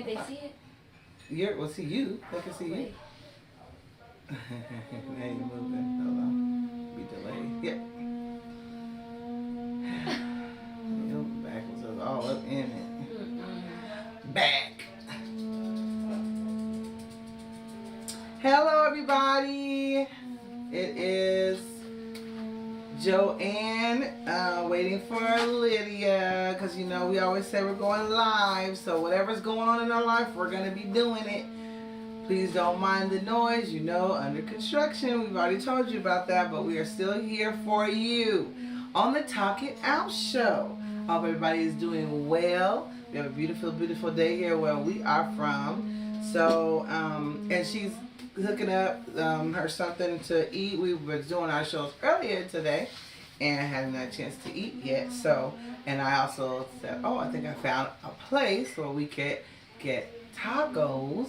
Can't they see it? Well, see you. They can see you. Now you're moving. Hold on. Be delayed. Yeah. Your back was all up in it. Back. Hello, everybody. It is Joanne waiting for Lydia because, you know, we always say we're going live. So whatever's going on in our life, we're going to be doing it. Please don't mind the noise. You know, under construction. We've already told you about that, but we are still here for you on the Talk It Out show. Hope everybody is doing well. We have a beautiful, beautiful day here where we are from. So, and she's hooking up her something to eat. We were doing our shows earlier today and hadn't had a chance to eat yet. So, and I also said, oh, I think I found a place where we could get tacos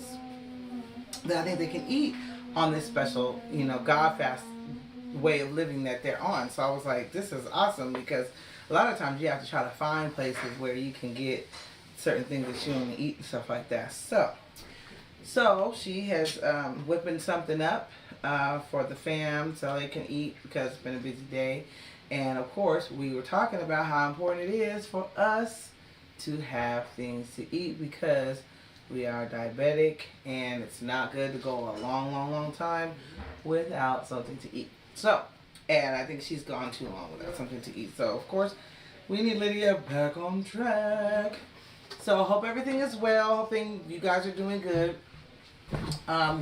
that I think they can eat on this special, you know, God fast way of living that they're on. So I was like, this is awesome because a lot of times you have to try to find places where you can get certain things that you want to eat and stuff like that. So she has whipping something up for the fam so they can eat because it's been a busy day. And of course, we were talking about how important it is for us to have things to eat because we are diabetic and it's not good to go a long, long, long time without something to eat. So, and I think she's gone too long without something to eat. So, of course, we need Lydia back on track. So, hope everything is well. Hoping you guys are doing good.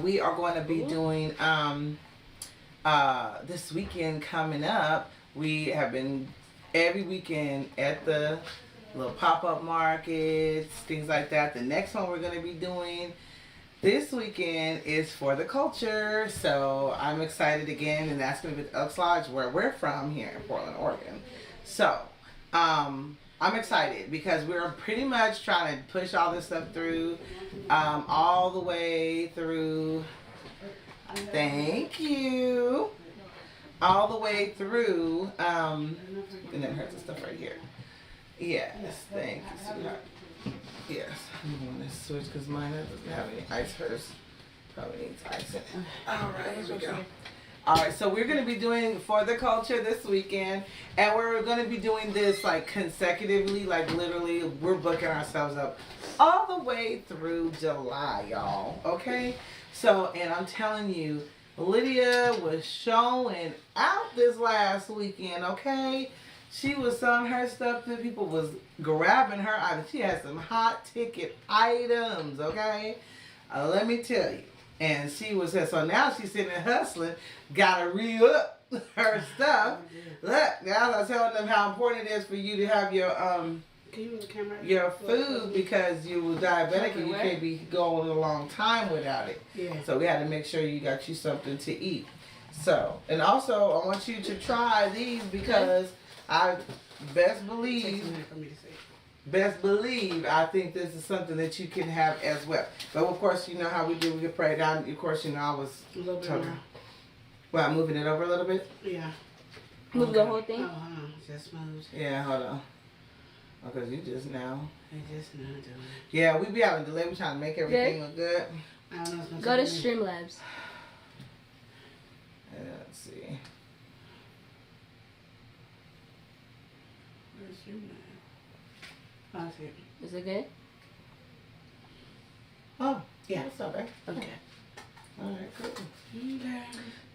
We are going to be doing, this weekend coming up, we have been every weekend at the little pop-up markets, things like that. The next one we're going to be doing this weekend is for the culture. So I'm excited again, and that's going to be at Elks Lodge where we're from here in Portland, Oregon. So I'm excited because we're pretty much trying to push all this stuff through, all the way through. Thank you. All the way through, and then here's the stuff right here. Yes, thank you, sweetheart. Yes, I'm going to switch because mine doesn't have any ice. Hers probably needs ice in it. All right, here we go. All right, so we're going to be doing For the Culture this weekend, and we're going to be doing this like consecutively, like literally, we're booking ourselves up all the way through July, y'all, okay? So, and I'm telling you, Lydia was showing out this last weekend, okay? She was selling her stuff and people was grabbing her items. She had some hot ticket items, okay? Let me tell you. And she was there. So now she's sitting there hustling. Got to re-up her stuff. Look, now I was telling them how important it is for you to have your food because you were diabetic and you can't be going a long time without it. Yeah. So we had to make sure you got you something to eat. So, and also I want you to try these because I best believe, I think this is something that you can have as well. But of course, you know how we do, we can pray down. Of course, you know, I was moving it over a little bit? Yeah. Move the whole thing? Oh, hold on. Just moved. Yeah, hold on. Because you just now. I just now doing it. Yeah, we be having delay. We trying to make everything look good. I don't know if it's Go to Streamlabs. Let's see. Where's Streamlabs? Oh, it's here. Is it good? Oh, yeah, it's not bad. Okay. All right, cool. Okay.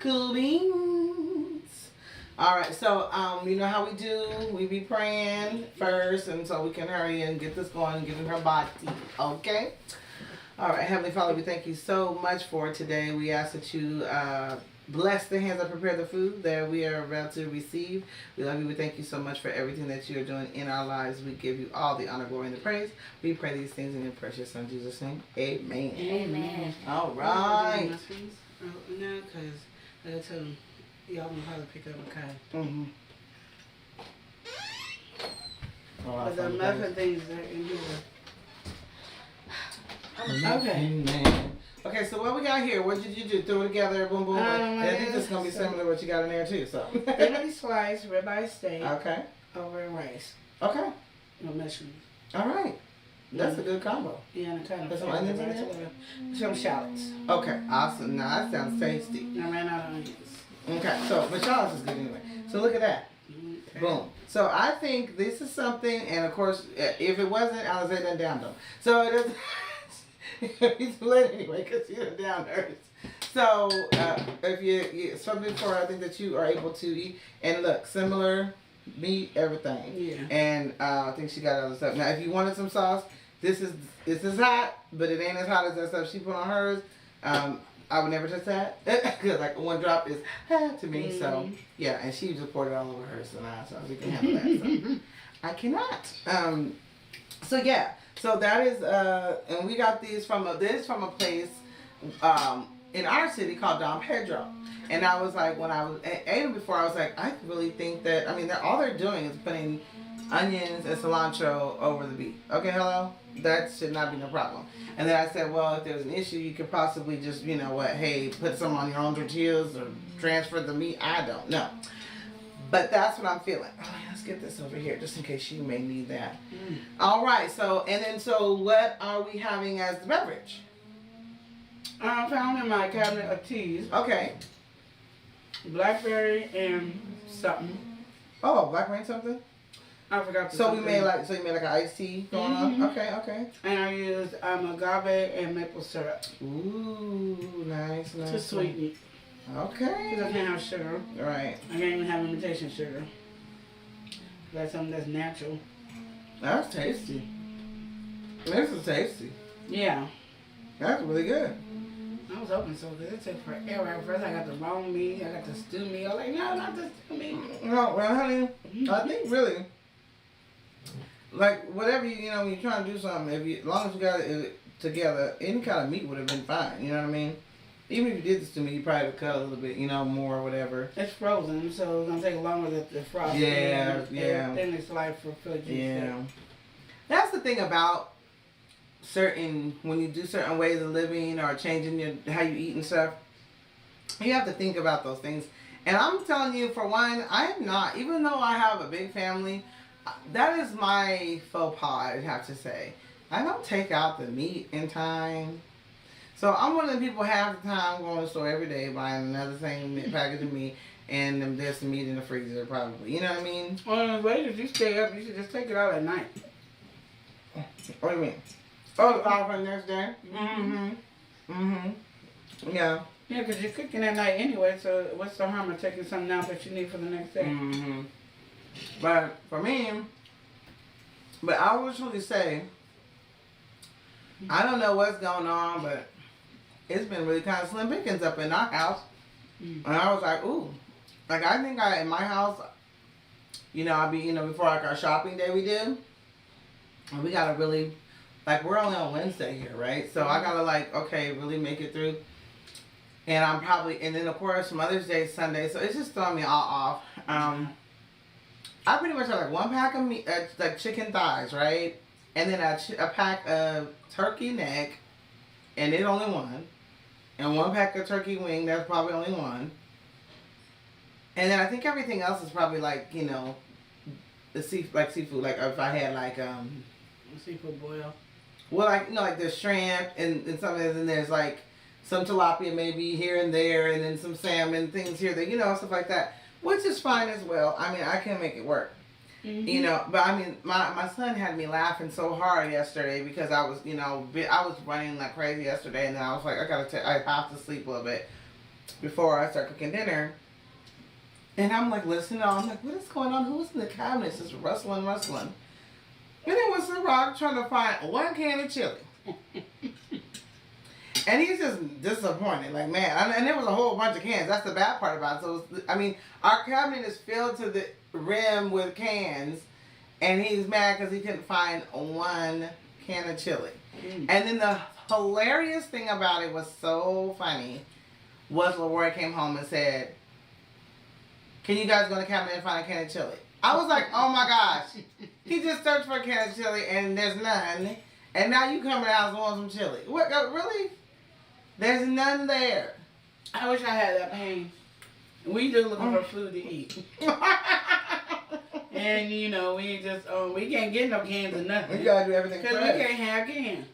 Cool beans. All right, so you know how we do. We be praying first, and so we can hurry and get this going and get in her body. Okay. All right, Heavenly Father, we thank you so much for today. We ask that you bless the hands that prepare the food that we are about to receive. We love you. We thank you so much for everything that you are doing in our lives. We give you all the honor, glory, and the praise. We pray these things in your precious Son, Jesus' name. Amen. Amen. All right. No, because I told him, y'all will probably pick up a car. Mm-hmm. But the muffin things are in here. Okay. Okay, so what we got here? What did you do? Throw it together, boom, boom. I think this is gonna be similar to what you got in there too. So. Thinly sliced ribeye steak. Okay. Over rice. Okay. No mushrooms. All right. That's a good combo. Yeah, and kind of There's some onions in there? Some shallots. Okay, awesome. Now that sounds tasty. I ran out of onions. Okay, so but shallots is good anyway. So look at that. Okay. Boom. So I think this is something, and of course, if it wasn't, I would say done down them. So it doesn't. It's lit anyway because you done down hers. So if you something for I think that you are able to eat, and look, similar meat, everything. Yeah. And I think she got other stuff. Now, if you wanted some sauce, this is hot, but it ain't as hot as that stuff she put on hers. I would never touch that because like one drop is to me. So yeah, and she just poured it all over hers, so we can handle that. So I cannot. So yeah, so that is and we got these from a place in our city called Don Pedro. And I was like, when I was ate them before, I was like, I really think that, I mean, all they're doing is putting onions and cilantro over the beef. Okay, hello? That should not be no problem. And then I said, well, if there's an issue, you could possibly just, you know what, hey, put some on your own tortillas or transfer the meat. I don't know. But that's what I'm feeling. Oh, let's get this over here, just in case you may need that. All right, so what are we having as the beverage? I found in my cabinet of teas. Okay. Blackberry and something. Oh, blackberry something? I forgot. So you made like an iced tea going on? Okay. And I used agave and maple syrup. Ooh, nice. To sweeten it. Okay. Because I can't have sugar. Right. I can't even have imitation sugar. That's something that's natural. That's tasty. This is tasty. Yeah. That's really good. I was hoping so, because it took forever. At first, I got the wrong meat. I got the stew meat. I was like, no, not the stew meat. No, well, honey, I think really, like, whatever, when you're trying to do something, as long as you got it together, any kind of meat would have been fine, you know what I mean? Even if you did this to me, you probably would cut a little bit, more or whatever. It's frozen, so it's going to take longer to frost. Yeah. Then it's like for juice. Yeah. That's the thing about when you do certain ways of living or changing how you eat and stuff, you have to think about those things. And I'm telling you, for one, I am not, even though I have a big family, that is my faux pas, I'd have to say. I don't take out the meat in time. So I'm one of the people half the time going to the store every day buying another package of meat, and there's some meat in the freezer probably. You know what I mean? Well, the way that you stay up, you should just take it out at night. What do you mean? Oh, the file for the next day? Yeah. Yeah, because you're cooking at night anyway, so what's the harm of taking something out that you need for the next day? But for me, I would truly say, I don't know what's going on, but it's been really kind of slim pickings up in our house. And I was like, ooh. Like, I think in my house, I'll be, before like our shopping day we did, and we got to really, like, we're only on Wednesday here, right? So I got to, really make it through. And and then of course Mother's Day is Sunday, so it's just throwing me all off. I pretty much have one pack of meat, chicken thighs, right? And then a pack of turkey neck, and it's only one. And one pack of turkey wing, that's probably only one. And then I think everything else is probably the seafood, like if I had seafood boil. Well, like the shrimp and some of this, and there's some tilapia maybe here and there, and then some salmon, things here, stuff like that, which is fine as well. I mean, I can make it work, but I mean, my son had me laughing so hard yesterday because I was, I was running like crazy yesterday, and then I was like, I have to sleep a little bit before I start cooking dinner. And I'm listening, I'm like, what is going on? Who's in the cabinets just rustling? And then was the Rock trying to find one can of chili. And he's just disappointed, man. And there was a whole bunch of cans. That's the bad part about it. So, our cabinet is filled to the rim with cans, and he's mad because he couldn't find one can of chili. And then the hilarious thing about it was so funny was LaRoy came home and said, can you guys go in the cabinet and find a can of chili? I was like, oh my gosh. He just searched for a can of chili and there's none. And now you come in the house and want some chili. What, really? There's none there. I wish I had that pain. We do looking for food to eat. And you know, we just we can't get no cans or nothing. We gotta do everything because fresh. we can't have cans.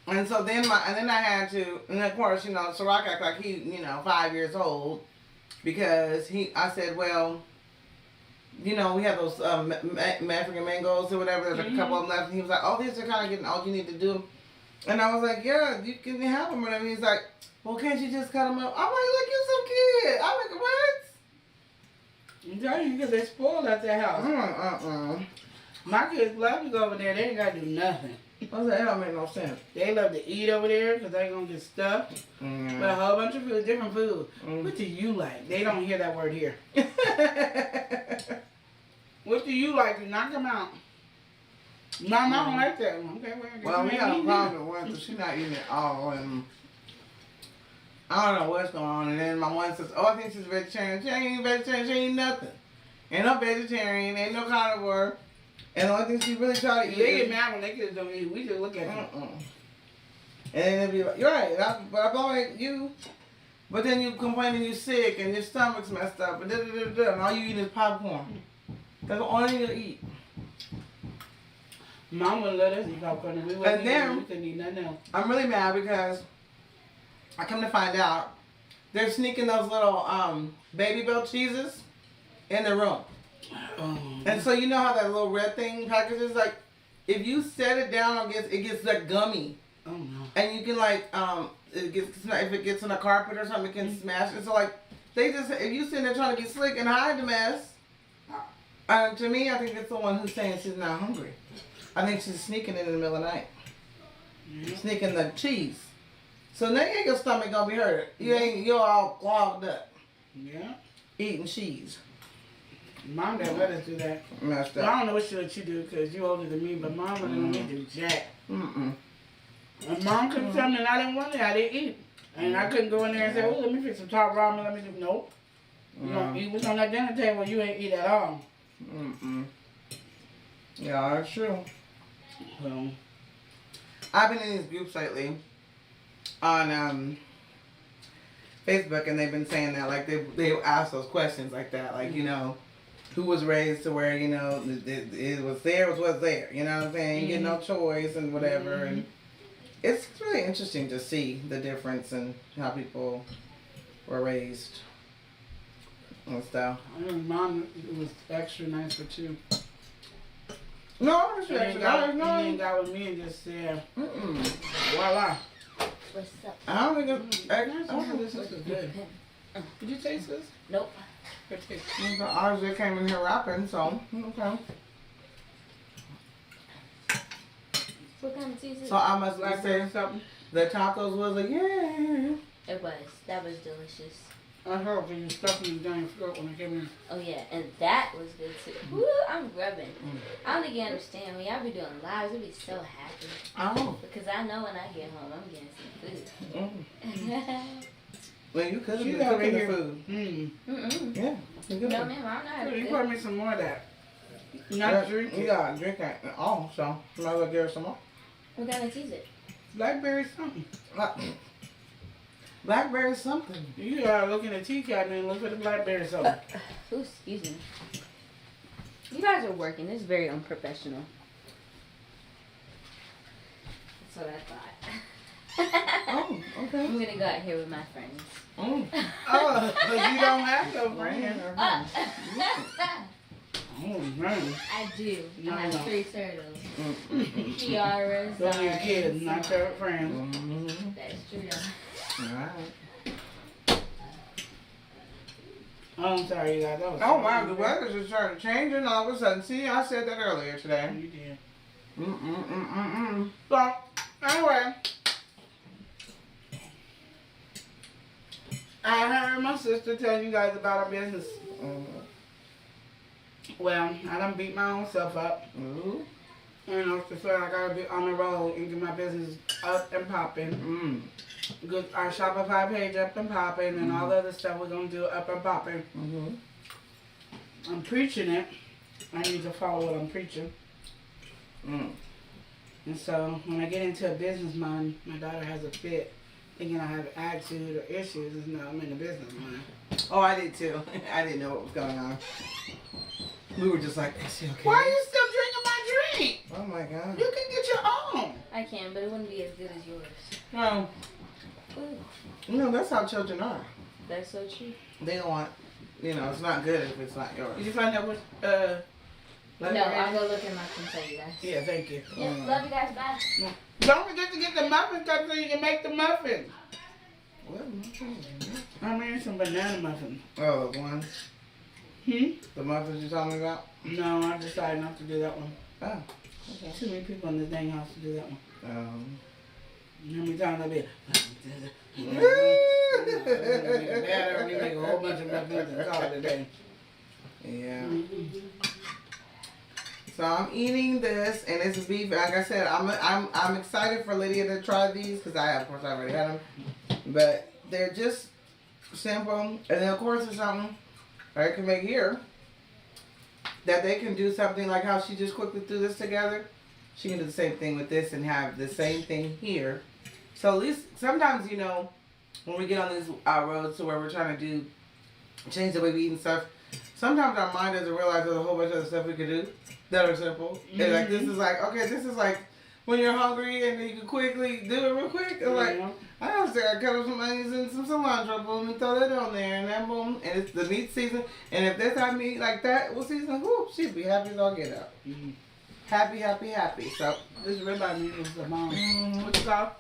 And so then I had to, and of course, you know, Ciroc act like he, 5 years old, because I said, well, we have those African mangoes or whatever. There's a couple of them left, and he was like, oh, these are kind of getting all you need to do. And I was like, yeah, you can have them or whatever. He's like, well, can't you just cut them up? I'm like, look, you're some kid. I'm like, what? I'm telling you, because they spoiled at their house. My kids love to go over there. They ain't got to do nothing. I said, that don't make no sense. They love to eat over there because they going to get stuffed with a whole bunch of food, different food. What do you like? They don't hear that word here. What do you like? Do not come out. Mom, I don't like that one. Okay, well, we got a problem with one, so she's not eating it all. And I don't know what's going on. And then my one says, oh, I think she's vegetarian. She ain't vegetarian. She ain't nothing. Ain't no vegetarian. Ain't no carnivore. And the only thing she really try to eat they get mad when they kids don't eat. We just look at them. And then they'll be like, you're right. But I'm like, you. But then you complaining you're sick and your stomach's messed up. And, and all you eat is popcorn. That's the only thing you eat. Mom wouldn't let us eat popcorn. We couldn't eat nothing else. I'm really mad because I come to find out they're sneaking those little baby bell cheeses in the room. And so you know how that little red thing packages, like, if you set it down, it gets like gummy. Oh no. And you can like if it gets on a carpet or something, it can smash it. So like if you sitting there trying to get slick and hide the mess, to me I think it's the one who's saying she's not hungry. I think she's sneaking it in the middle of the night. Sneaking the cheese. So now your stomach gonna be hurt. You're all clogged up. Yeah. Eating cheese. Mom didn't let us do that. Messed up. Well, I don't know what should you do because you older than me, but Mom wouldn't let me do jack. And Mom could tell me and I didn't want it. I didn't eat. And I couldn't go in there and say, oh, let me fix some top ramen. Let me do. Nope. You don't eat what's on that dinner table. You ain't eat at all. Yeah, that's true. So, I've been in these groups lately on Facebook, and they've been saying that, like, they ask those questions like that, like, who was raised to where, it was there, was there, you know what I'm saying? You get no choice and whatever, and it's really interesting to see the difference in how people were raised and stuff. I know Mom was extra nice with you. No, it's extra nice. No, he ain't got with me and just said, voila. What's up? I don't think it's extra. This is good. Did you taste this? Nope. Good taste. Ours just came in here rapping, so okay. What kind of cheese is it? So I must be saying something. The tacos was a yeah. It was. That was delicious. I heard when you stuffed me down your throat when I came in. Oh yeah, and that was good too. Woo, I'm rubbing. I don't think you understand. When y'all be doing lives, I be so happy. Oh. Because I know when I get home, I'm getting some food. Well, you could have been over cooking the here. food. Yeah. No, ma'am, I'm not having You food. pour me some more of that. Not drinking. You gotta drink it all, so you might as well give her some more. What kind of cheese is it? Blackberry something. Blackberry something. You gotta look in the tea cabinet and look for the blackberry something. Ooh, excuse me. You guys are working. This is very unprofessional. That's what I thought. Oh, okay. I'm gonna go out here with my friends. Oh, because you don't have no friends. Oh, man. I do. No, I have no. 3 turtles. Tiaras. Those are your kids, not your friends. That's true. Alright. Oh, I'm sorry, you guys. That was Oh wow, the weather's just started changing all of a sudden. See, I said that earlier today. You did. So, anyway, I heard my sister tell you guys about our business. Well, I done beat my own self up. You know, to feel like I gotta be on the road and get my business up and popping. Get our Shopify page up and popping and all the other stuff we're gonna do up and popping. I'm preaching it. I need to follow what I'm preaching. And so when I get into a business mind, my daughter has a fit thinking I have attitude or issues. It's no, I'm in the business mind. Oh, I did too. I didn't know what was going on. We were just like, is she okay? Why are you still drinking my drink? Oh my God. You can get your own. I can, but it wouldn't be as good as yours. No. No, that's how children are. That's so true. They don't want, it's not good if it's not yours. Did you find out what, No, I'll go look in my and tell you guys. Yeah, thank you. Yep, love you guys, bye. Don't forget to get the muffin cup so you can make the muffin. What muffins? I made some banana muffins. Oh, the ones? The muffins you're talking about? No, I decided not to do that one. Oh, okay. Too many people in this dang house to do that one. How many times I been? We make a whole bunch of muffins and call it a day. Yeah. So I'm eating this, and it's beef. Like I said, I'm excited for Lydia to try these because I already had them, but they're just simple. And then of course there's something I can make here that they can do something like how she just quickly threw this together. She can do the same thing with this and have the same thing here. So at least sometimes when we get on these roads to where we're trying to change the way we eat and stuff. Sometimes our mind doesn't realize there's a whole bunch of other stuff we could do that are simple. And like this is like, okay, this is like when you're hungry and you can quickly do it real quick. It's like, I just gotta cut up some onions and some cilantro, boom, and throw that on there, and then boom, and it's the meat season. And if this had meat like that was seasoned, whoop, she'd be happy as all get out. Happy, happy, happy. So this ribeye meat is the bomb. What you call?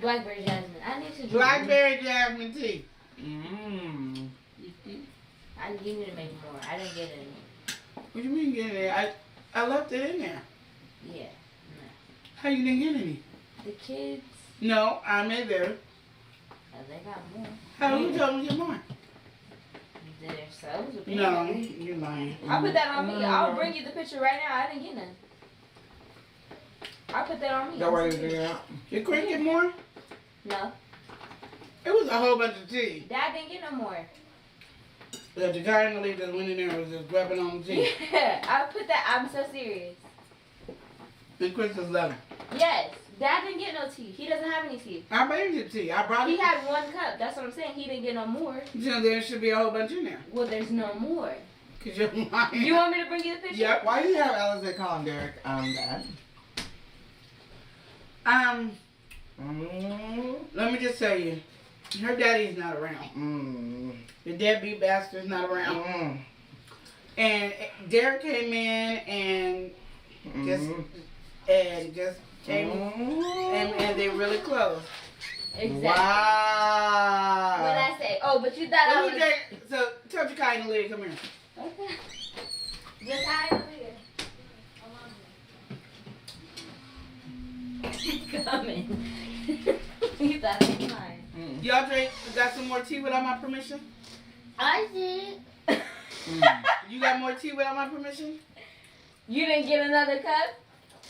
Blackberry jasmine. I need to drink. Blackberry jasmine tea. You need to make more. I didn't get any. What you mean get it? I left it in there. Yeah. No. How you didn't get any? The kids. No, I made there. They got more. How you told me to get more? Their subs. No, you're lying. I'll put that on me. I'll bring you the picture right now. I didn't get none. I'll put that on me. that way you figure it out. Did Chris get more? No. It was a whole bunch of tea. Dad didn't get no more. The guy in the league that went in there was just grabbing on the tea. Yeah, I put that. I'm so serious. And Chris was loving. Yes. Dad didn't get no tea. He doesn't have any tea. I made you tea. I brought He it. had 1 cup. That's what I'm saying. He didn't get no more. So there should be a whole bunch in there. Well, there's no more. Cause you're lying. You want me to bring you the picture? Yep. Why do you have Alizé calling Derek Dad? Let me just tell you, her daddy's not around. The deadbeat bastard's not around. And Derek came in and just came and they really close. Exactly. Wow. What I say? Oh, but you thought I was. So tell Jakai and Lydia, come here. Okay. Just hide over here. Coming. You thought I was lying. Y'all got some more tea without my permission? I did. You got more tea without my permission? You didn't get another cup?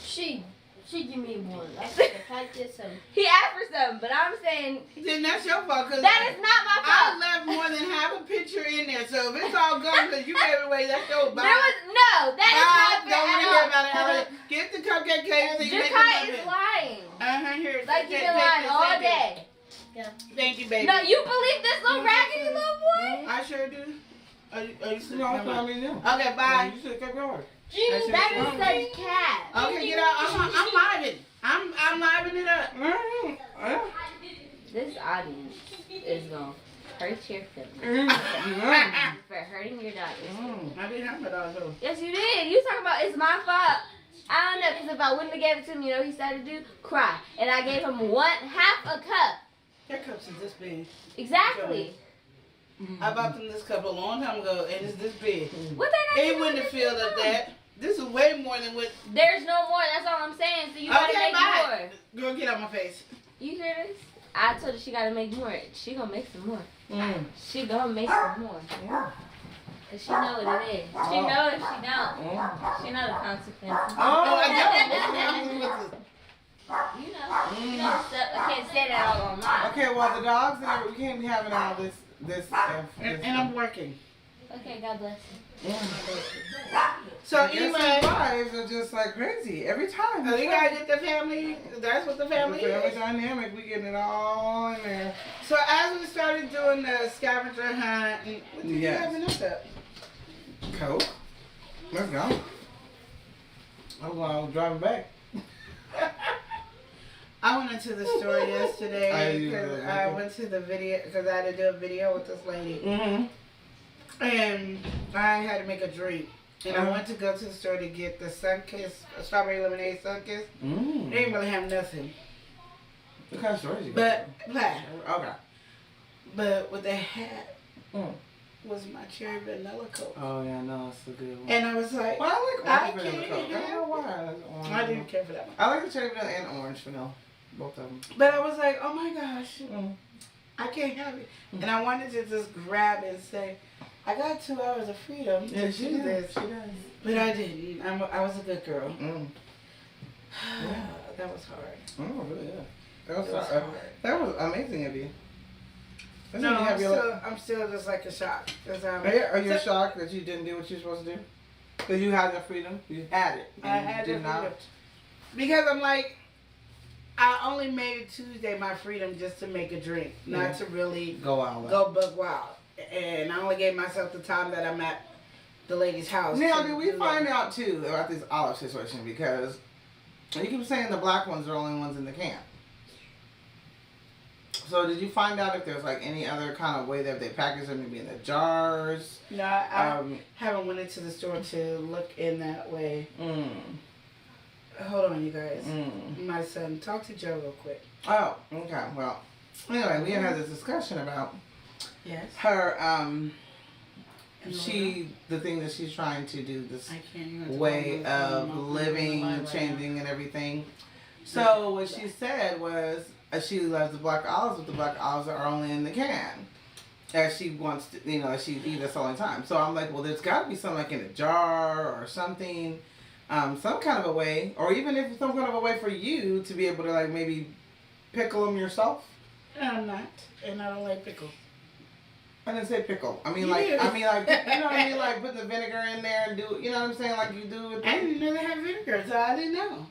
She give me one. I think if I get some. He asked for some, but I'm saying Then that's your fault. Cause that is not my I fault. left more than half a picture in there. So if it's all gone because you gave it away, that's your bye. There was no. That is not fair Don't at worry all. about it, Alex. Get the cupcake cake so you make Jakai the is lying. Here. Like you've been lying all day. Yeah. Thank you, baby. No, you believe this little raggedy little boy? I sure do. Are you still No, Never mind. no. Okay, bye. You should have kept going. Gee, that is such cat. Okay, get out. I'm living. I'm living it up. This audience is gonna hurt your feelings for hurting your daughter. I didn't have it all though. Yes, you did. You talking about it's my fault. I don't know, because if I wouldn't have gave it to him, you know what he started to do? Cry. And I gave him half a cup. Your cups is this big. Exactly. I bought them this cup a long time ago, and it's this big. What they got It to wouldn't do have with filled this? up that. This is way more than what. There's no more. That's all I'm saying. So you gotta Okay, make bye. more. Girl, get out my face. You hear this? I told her she gotta make more. She gonna make some more. She gonna make some more. Cause she know what it is. She know if she don't. She know the consequences. Oh, I know. You know stuff. I can't say that all online. Okay, well the dogs and we can't be having all this. And I'm working. Okay, God bless you. So Anyway, anyway, wives are just like crazy every time. you gotta get the family. That's what the family Family is. dynamic, we getting it all in there. So as we started doing the scavenger hunt, what did you Yes. have in that cup? Coke. Let's go. I was driving back. I went into the store yesterday because I went to the video because I had to do a video with this lady. Mm-hmm. And I had to make a drink. And I went to go to the store to get the Sunkiss, strawberry lemonade Sunkiss. They didn't really have nothing. What kind of stores you got? Black. Okay. But what they had was my cherry vanilla Coke. Oh, yeah, no, it's a good one. And I was like, well, I like orange vanilla Coke. I don't know why. I didn't care for that one. I like the cherry vanilla and orange vanilla. Both of them. But I was like, oh my gosh, I can't have it. And I wanted to just grab it and say, I got 2 hours of freedom to do this. She does. But I didn't. I was a good girl. That was hard. Oh, really? Yeah. That was hard. That was amazing of you. No, I'm still just like a shock. Are you shocked that you didn't do what you were supposed to do? Because you had the freedom? You had it. I had the freedom. Because I'm like, I only made it Tuesday my freedom just to make a drink, not to really go bug wild. And I only gave myself the time that I'm at the lady's house. Now, did we find out too about this olive situation? Because you keep saying the black ones are the only ones in the can. So did you find out if there's like any other kind of way that they package them, maybe in the jars? No, I haven't went into the store to look in that way. Hold on, you guys. My son, talk to Joe real quick. Oh, okay. Well, anyway, we had this discussion about her, the thing that she's trying to do, this way of living, changing and everything. So what she said was, she loves the black olives, but the black olives are only in the can. As she wants to, as she eats this all the time. So I'm like, well, there's got to be something like in a jar or something. Some kind of a way, or even if some kind of a way for you to be able to like maybe pickle them yourself. I'm not, and I don't like pickle. I didn't say pickle. I mean like, you know what I mean, like putting the vinegar in there and do, you know what I'm saying, like you do with. I didn't know they have vinegar, so I didn't know.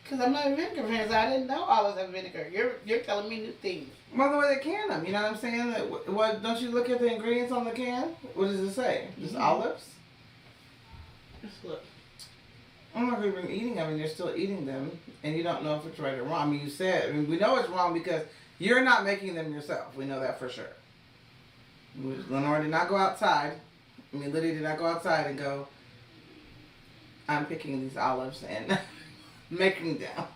Cause I'm not a vinegar fan, so I didn't know olives have vinegar. You're telling me new things. Well, the way they can them, you know what I'm saying? What don't you look at the ingredients on the can? What does it say? Just olives. Let's look. I'm not even eating them, and you're still eating them, and you don't know if it's right or wrong. I mean, you said, we know it's wrong because you're not making them yourself. We know that for sure. Lenore did not go outside. Lydia did not go outside and go, I'm picking these olives and making them.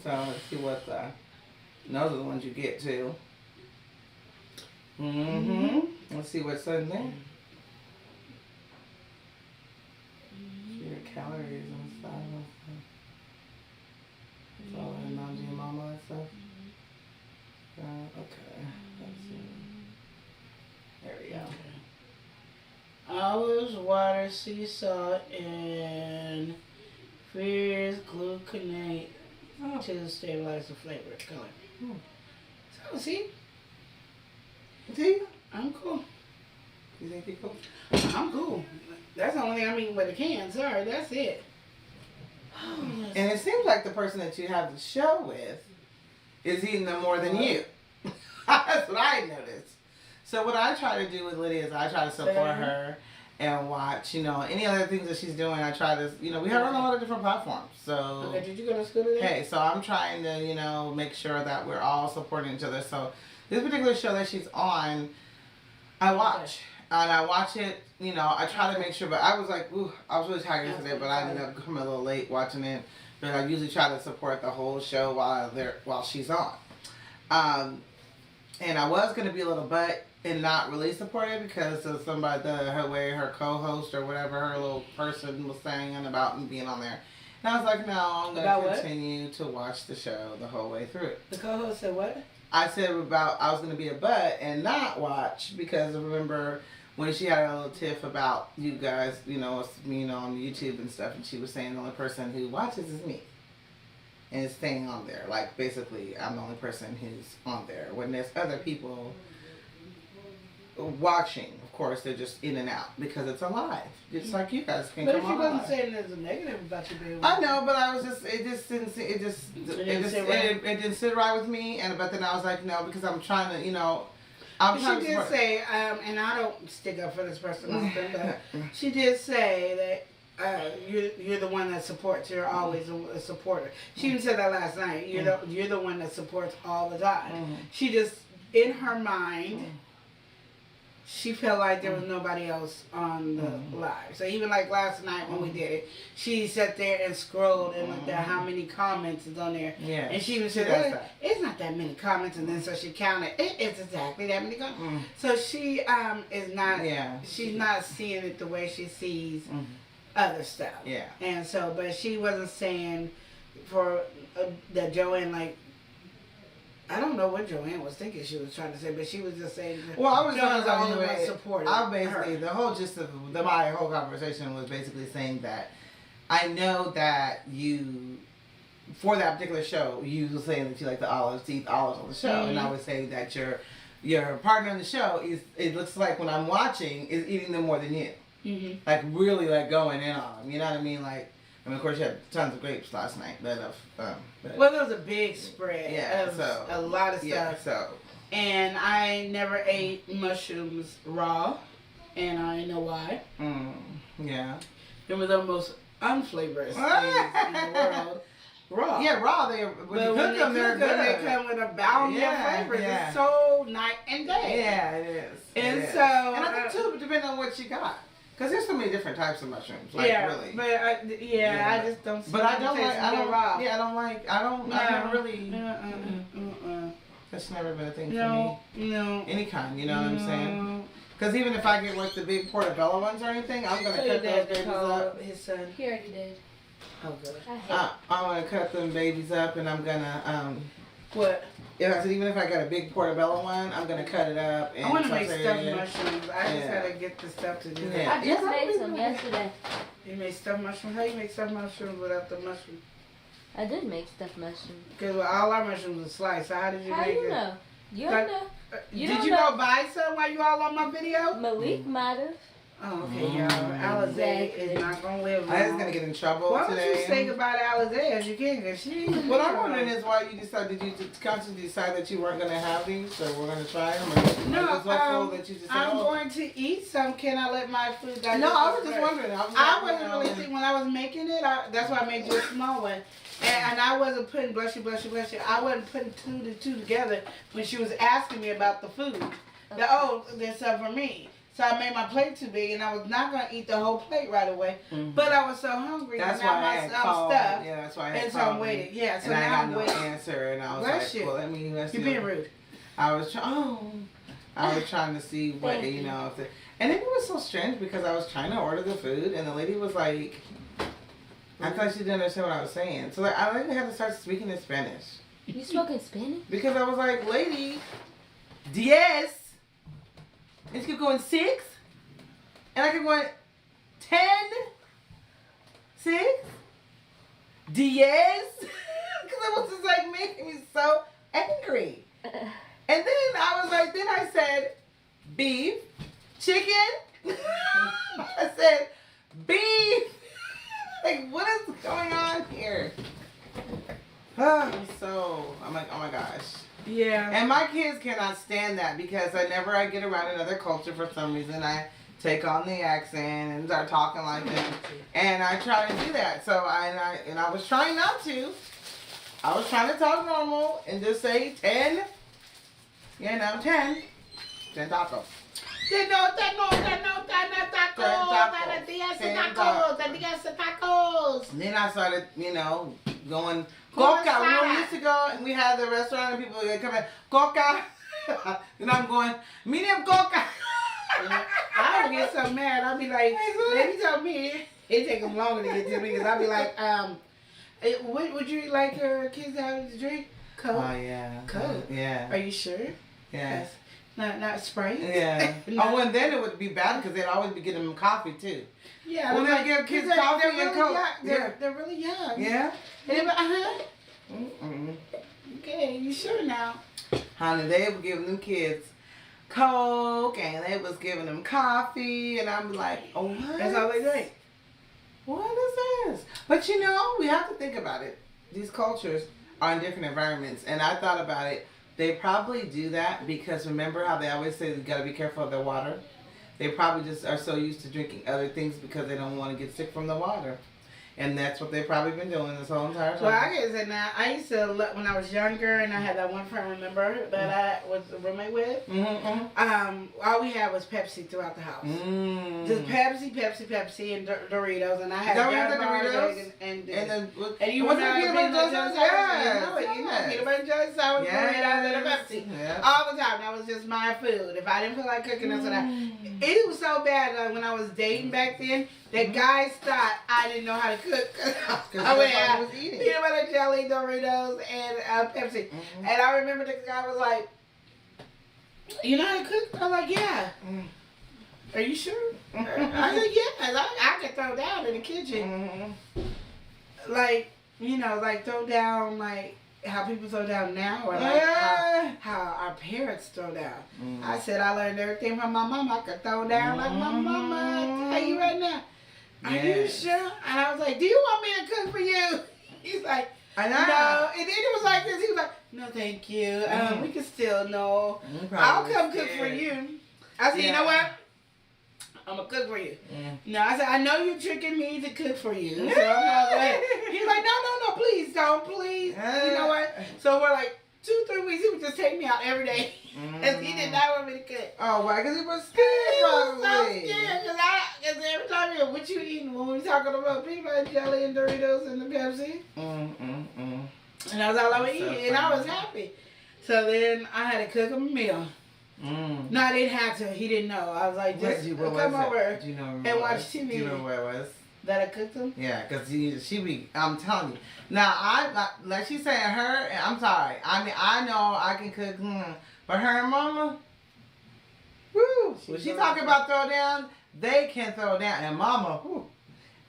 So let's see what those are the ones you get too. Let's see what's in there. Your calories and stuff. It's all in non-GMO and all that stuff. Okay. Let's see. There we go. Olives, water, sea salt, and fierce gluconate to stabilize the flavor color. So, see? I'm cool. You think you're cool? I'm cool. That's the only thing I'm eating with a can. Sorry, that's it. And it seems like the person that you have the show with is eating them more than you. That's what I noticed. So what I try to do with Lydia is I try to support her and watch, any other things that she's doing. I try to, we have her on a lot of different platforms. So, okay, did you go to school today? Hey, so I'm trying to, make sure that we're all supporting each other. So this particular show that she's on, I watch. Okay. And I watch it, I try to make sure, but I was like, I was really tired yesterday, but I ended up coming a little late watching it. But I usually try to support the whole show while she's on. And I was going to be a little butt and not really support it because of her co-host or whatever, her little person was saying about me being on there. And I was like, no, I'm going to continue to watch the show the whole way through. The co-host said what? I said I was going to be a butt and not watch because I remember when she had a little tiff about you guys, us being on YouTube and stuff, and she was saying the only person who watches is me. And it's staying on there. Like, basically, I'm the only person who's on there. When there's other people watching, of course, they're just in and out because it's alive. Just like you guys can come on. But if you wasn't saying there's a negative about you being I know, but I was just, it didn't sit right with me. But then I was like, no, because I'm trying to, She did say, and I don't stick up for this person often, but she did say that you're the one that supports. You're always a supporter. She even said that last night. You're the one that supports all the time. She just, in her mind, she felt like there was nobody else on the live. So even like last night when we did it, she sat there and scrolled and looked at how many comments is on there. Yeah. And she even said, it's not that many comments. And then so she counted, it's exactly that many comments. So she is not, she's not seeing it the way she sees other stuff. Yeah. And so, but she wasn't saying for that Joanne, like, I don't know what Joanne was thinking she was trying to say, but she was just saying. Well, I was Joanne's trying the only one to supporting basically, her. the whole gist of my whole conversation was basically saying that I know that you, for that particular show, you were saying that you like the olives, to eat olives on the show, and I would say that your partner on the show is, it looks like when I'm watching, is eating them more than you. Like really like going in on them, you know what I mean? Like, I mean, of course you had tons of grapes last night, but well, there was a big spread of a lot of stuff. Yeah, so. And I never ate mushrooms raw, and I know why. Yeah. They were the most unflavorous things in the world. Raw. Yeah, raw. When you cook them, they're good. They come with a bounty of flavors. Yeah. It's so night and day. Yeah, it is. And so. And I think too, depending on what you got. Because there's so many different types of mushrooms, like really. But I just don't. But I don't like. raw. Yeah, I don't like. I've never really. That's never been a thing for me. No. Any kind, you know what I'm saying? Because even if I get like the big portobello ones or anything, I'm gonna cut those babies up. His son. He already did. Oh, good. I'm gonna cut them babies up, and I'm gonna What? Yeah, I said even if I got a big portobello one, I'm gonna cut it up. And I want to make stuffed mushrooms. I just gotta get the stuff to do that. I just made some yesterday. You made stuffed mushrooms? How you make stuffed mushrooms without the mushrooms? I did make stuffed mushrooms. Because all our mushrooms are sliced. So how did you how make you it? Know? You don't know. Did you go buy some while you all on my video? Malik might have. Oh, okay, y'all. Alizé is not gonna live long. I was gonna get in trouble why today. Why don't you say goodbye to Alizé as you can? Cause she. What I'm wondering is why you decided. Did you consciously decide that you weren't gonna have these, so we're gonna try them? Or no, that you just I'm going to eat some. Can I let my food digest? No, I was just wondering. I wasn't really thinking when I was making it. That's why I made you a small one. And I wasn't putting bless you. I wasn't putting two together when she was asking me about the food. There's some for me. So I made my plate too big, and I was not going to eat the whole plate right away. But I was so hungry. That's and why I had called. Stuff. Yeah, that's why I had and so I'm waiting. Yeah, so and now I got I'm no waiting. answer, and I was Bless like, you. well, let me. You're being rude. I was trying to see what and it was so strange because I was trying to order the food, and the lady was like, I thought she didn't understand what I was saying. So I even had to start speaking in Spanish. You spoke in Spanish? Because I was like, lady, 10. And she kept going 6. And I kept going 10, 6, 10. Because it was just like making me so angry. And then I said, beef, chicken. I said, beef. Like, what is going on here? So, I'm like, oh my gosh. Yeah. And my kids cannot stand that because whenever I get around another culture, for some reason, I take on the accent and start talking like them. And I try to do that. So, I was trying not to. I was trying to talk normal and just say 10. 10 tacos. Tacos. And then I started, going Coca. We used to go and we had the restaurant and people would come in, Coca. And I'm going, medium Coca. I would get so mad. I'd be like, let me tell me. It takes them longer to get to me because I'd be like, what would you like your kids to have to drink? Coke. Oh yeah. Coke. Yeah. Are you sure? Yeah. Not Sprite? Yeah. And then it would be bad because they'd always be getting them coffee too. Yeah. Well, they give kids coffee they're and really Coke. Young. They're really young. Yeah? Okay, you sure now? Honey, they were giving them kids Coke and they was giving them coffee and I'm like, oh what? That's all they drink. What is this? But we have to think about it. These cultures are in different environments and I thought about it. They probably do that because remember how they always say you gotta be careful of the water? They probably just are so used to drinking other things because they don't want to get sick from the water. And that's what they've probably been doing this whole entire time. Well, I can say now, I used to, when I was younger and I had that one friend, remember, that I was a roommate with? All we had was Pepsi throughout the house. Just Pepsi, and Doritos. And I had Doritos? And you want to peanut butter jelly? Yes. Peanut butter jelly sandwich, Doritos, and a Pepsi. Yeah. All the time. That was just my food. If I didn't feel like cooking, that's what it was so bad like, when I was dating back then, that guys thought I didn't know how to cook. I would have peanut butter jelly, Doritos, and Pepsi. And I remember the guy was like, "You know how to cook?" I'm like, "Yeah." Are you sure? I said, "Yes, I could throw down in the kitchen." Like, you know, like throw down like how people throw down now, or like how our parents throw down. I said I learned everything from my mama. I could throw down like my mama. I tell you right now. Are you sure? And I was like, "Do you want me to cook for you?" He's like, "No." And then it was like this. He was like, "No, thank you. We can still know. I'll come cook for you." I said, "You know what? I'm gonna cook for you." No, I said, "I know you're tricking me to cook for you." So I'm not like, he's like, "No, please don't, please." You know what? So we're like 2-3 weeks. He would just take me out every day. Because he did not want me to cook. Oh, why? Because he was scared, probably. So scared. Because every time he, "What you eating?" When we talking about peanut butter jelly and Doritos and the Pepsi. And that's all I would eat. And I was happy. So then I had to cook him a meal. No, I didn't have to. He didn't know. I was like, "Just come over and watch TV." Do you know where it was? That I cooked him? Yeah, because she be, I'm telling you. Now, like she's saying, I'm sorry. I mean, I know I can cook, but her and mama, woo. When she talking about throw down, they can throw down. And mama, woo.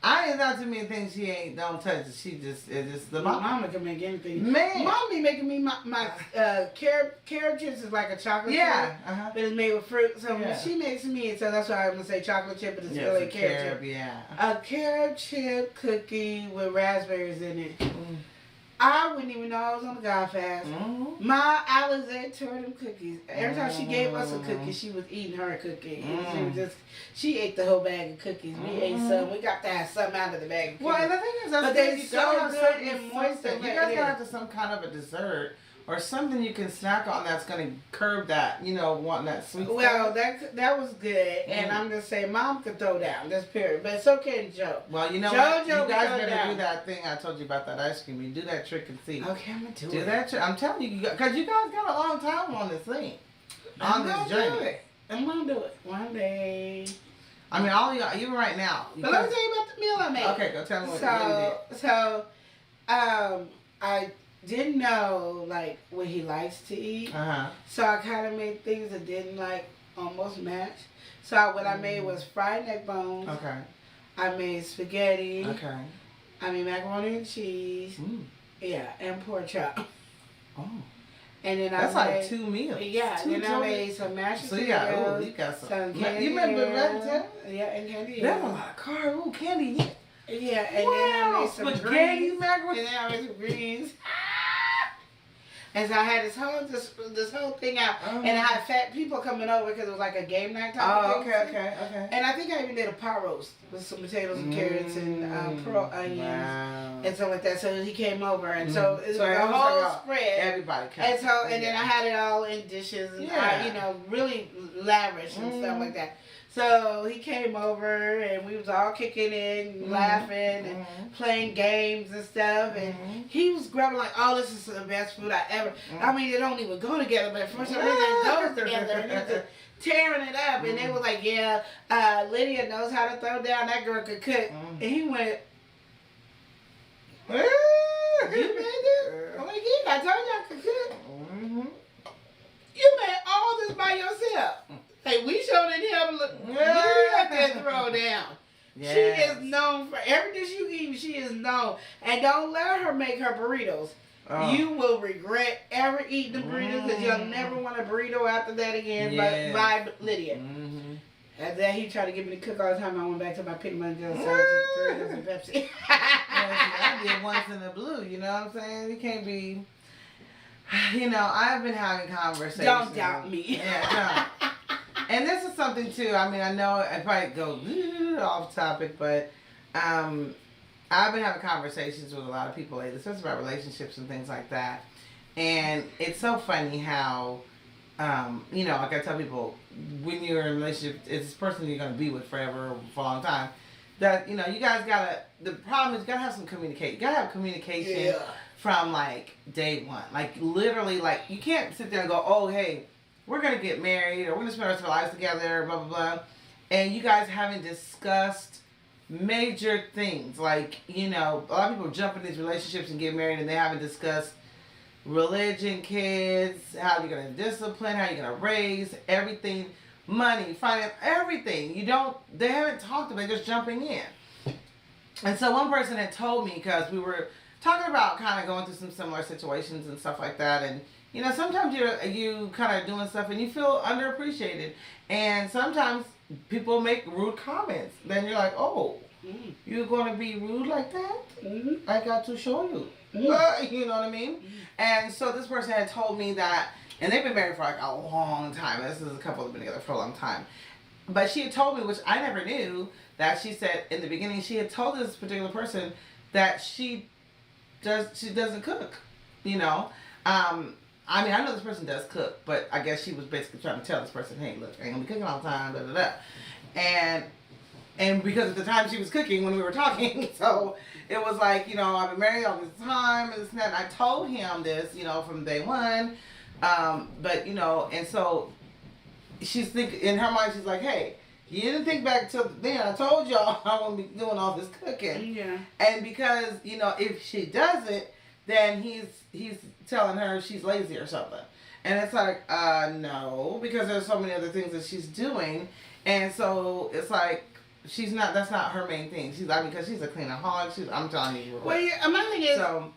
I ain't not too many things she ain't don't touch. She just, it's just the mama can make anything. Man. Mom be making me my carrot chips is like a chocolate chip, but it's made with fruit. So when she makes me, so that's why I'm gonna say chocolate chip, but it's really a carrot chip. Yeah. A carrot chip cookie with raspberries in it. I wouldn't even know I was on the God fast. My Alizé tore them cookies. Every time she gave us a cookie, she was eating her cookie. She ate the whole bag of cookies. We ate some. We got to have some out of the bag of cookies. Well, and the thing is, but they're so good and moist. You guys gotta have some kind of a dessert or something you can snack on that's gonna curb that, wanting that sweet stuff. Well, that was good, and I'm just saying, Mom could throw down. That's period. But it's okay to joke. Well, you know what? You guys better do that thing I told you about that ice cream. You do that trick and see. Okay, I'm gonna do it. Do that trick. I'm telling you, because you guys got a long time on this thing, on this journey. I'm gonna do it one day. I mean, all y'all, even right now. But let me tell you about the meal I made. Okay, go tell me what you did. So, I didn't know like what he likes to eat. So I kind of made things that didn't like almost match. So what I made was fried neck bones. Okay. I made spaghetti. Okay. I made macaroni and cheese. Yeah, and pork chop. Oh. And then that's like 2 meals. Yeah, then I made some mashed potatoes. You got some candy. You remember that? Yeah, and candy. That's a lot of carbs. Ooh, candy. Yeah, and then I made some greens. And then I made some greens. And so I had this whole thing out, and I had fat people coming over because it was like a game night type of thing. Okay. And I think I even did a pot roast with some potatoes and carrots and pearl onions and stuff like that. So he came over, and so it was a whole spread. Everybody came. And so, and then I had it all in dishes, and really lavish and stuff like that. So he came over and we was all kicking it and laughing and playing games and stuff. And he was grabbing like, "Oh, this is the best food I ever." I mean, they don't even go together, but for some reason it goes together. And he was tearing it up. And they was like, "Yeah, Lydia knows how to throw down. That girl could cook." And he went, "You made this?" I'm like, "Yeah, I told you I could cook." You made all this by yourself. Hey, we showed him Lydia can throw down. Yes. She is known for every dish you eat. She is known, and don't let her make her burritos. You will regret ever eating the burritos because you'll never want a burrito after that again. By Lydia. And then he tried to get me to cook all the time. I went back to my peanut butter jelly sandwiches, and Pepsi. I did once in the blue. You know what I'm saying? You can't be. You know, I've been having conversations. Don't doubt me. Yeah, don't. And this is something too. I mean, I know I probably go off topic, but I've been having conversations with a lot of people lately, especially about relationships and things like that. And it's so funny how, you know, like I tell people, when you're in a relationship, it's this person you're going to be with forever for a long time. That, you know, you guys gotta, the problem is you gotta have some communication. You gotta have communication from like day one. Like literally, like you can't sit there and go, oh, hey, we're gonna get married or we're gonna spend the rest of our lives together, blah, blah, blah. And you guys haven't discussed major things. Like, you know, a lot of people jump in these relationships and get married and they haven't discussed religion, kids, how you're gonna discipline, how you're gonna raise, everything. Money, finance, everything. They haven't talked about it, just jumping in. And so one person had told me, because we were talking about kind of going through some similar situations and stuff like that, and you know, sometimes you kind of doing stuff and you feel underappreciated, and sometimes people make rude comments. Then you're like, oh, you're going to be rude like that? I got to show you. You know what I mean? And so this person had told me that, and they've been married for like a long time. This is a couple that have been together for a long time. But she had told me, which I never knew, that she said in the beginning, she had told this particular person that she doesn't cook, you know. I mean, I know this person does cook, but I guess she was basically trying to tell this person, hey, look, I ain't gonna be cooking all the time, da da da. And because at the time she was cooking when we were talking, so it was like, you know, I've been married all this time, and this and that. And I told him this, you know, from day one. But, you know, and so she's thinking, in her mind, she's like, hey, you didn't think back till then. I told y'all I won't be doing all this cooking. Yeah. And because, you know, if she doesn't, then he's telling her she's lazy or something. And it's like, no, because there's so many other things that she's doing. And so it's like, that's not her main thing. Because she's a cleanaholic. I'm telling you. Well, yeah, my thing is, so,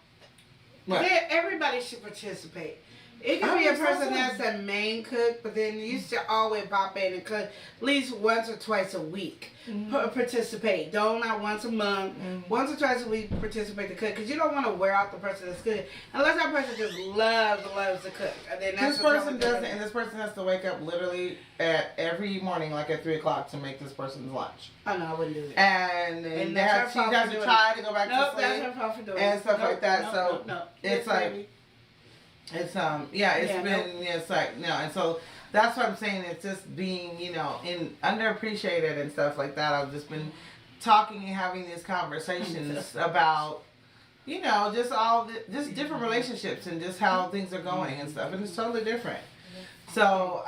everybody should participate. It could be a person that's a main cook, but then you should always pop in and cook at least once or twice a week. Participate. Don't not once a month. Once or twice a week, participate to cook. Because you don't want to wear out the person that's cooking. Unless that person just loves to cook. And then that's this person doesn't, and this person has to wake up literally at every morning, like at 3 o'clock, to make this person's lunch. Oh, no, I wouldn't do that. And she doesn't try to go back to sleep. That's her fault for doing and stuff like that. It's like... Baby. It's it's like, no, and so that's what I'm saying. It's just being, you know, underappreciated and stuff like that. I've just been talking and having these conversations about, you know, just different relationships and just how things are going and stuff, and it's totally different. So,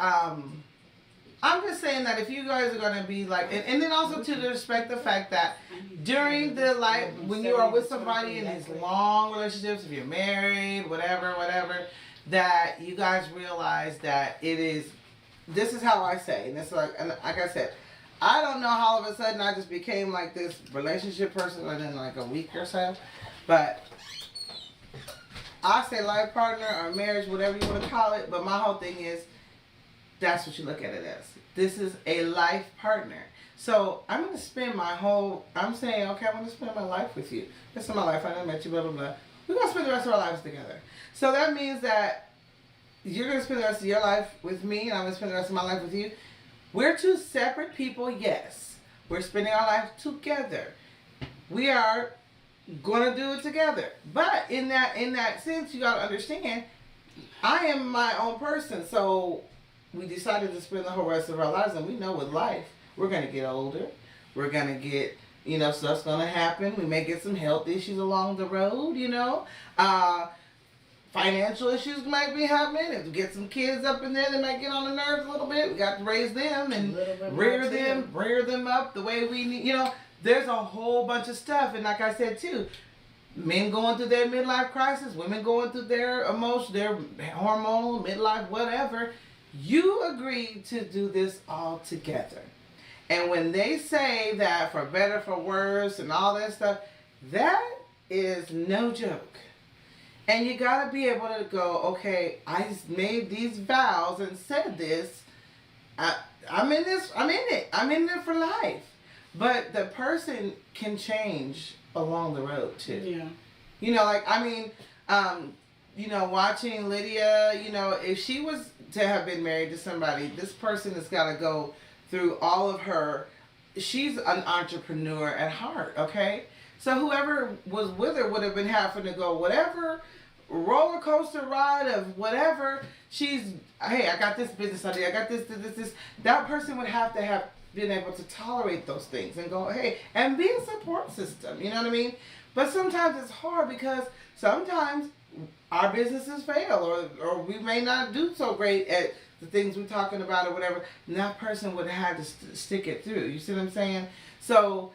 I'm just saying that if you guys are going to be like, and then also to respect the fact that during the life, when you are with somebody in these long relationships, if you're married, whatever, that you guys realize that this is how I say, and like I said, I don't know how all of a sudden I just became like this relationship person within like a week or so, but I say life partner or marriage, whatever you want to call it, but my whole thing is, that's what you look at it as. This is a life partner. So I'm going to spend I'm saying, okay, I'm going to spend my life with you. This is my life. I never met you, blah, blah, blah. We're going to spend the rest of our lives together. So that means that you're going to spend the rest of your life with me, and I'm going to spend the rest of my life with you. We're two separate people, yes. We're spending our life together. We are going to do it together. But in that sense, you got to understand, I am my own person, so... We decided to spend the whole rest of our lives, and we know with life, we're going to get older. We're going to get, you know, stuff's going to happen. We may get some health issues along the road, you know. Financial issues might be happening. If we get some kids up in there, they might get on the nerves a little bit. We got to raise them and rear them up the way we need. You know, there's a whole bunch of stuff. And like I said, too, men going through their midlife crisis, women going through their emotion, their hormonal, midlife, whatever. You agreed to do this all together. And when they say that for better, for worse, and all that stuff, that is no joke. And you got to be able to go, okay, I made these vows and said this. I'm in it for life. But the person can change along the road, too. Yeah. You know, like, I mean, watching Lydia, if she was to have been married to somebody, this person has got to go through all of her. She's an entrepreneur at heart, okay? So whoever was with her would have been having to go whatever roller coaster ride of whatever. Hey, I got this business idea, I got this. That person would have to have been able to tolerate those things and go, hey, and be a support system, you know what I mean? But sometimes it's hard because sometimes our businesses fail or we may not do so great at the things we're talking about or whatever, and that person would have to stick it through. You see what I'm saying? So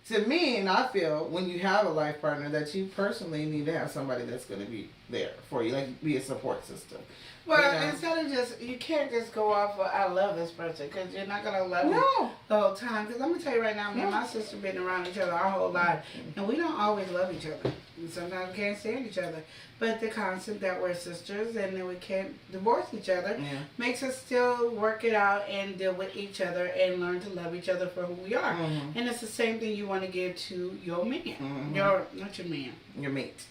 to me, and I feel when you have a life partner that you personally need to have somebody that's going to be there for you, like be a support system. Well, instead of you can't just go off of, I love this person, because you're not going to love them the whole time. Because I'm going to tell you right now, me and my sister been around each other our whole life, and we don't always love each other. And sometimes we can't stand each other. But the concept that we're sisters and that we can't divorce each other makes us still work it out and deal with each other and learn to love each other for who we are. Mm-hmm. And it's the same thing you want to give to your man. Mm-hmm. Not your man. Your mate.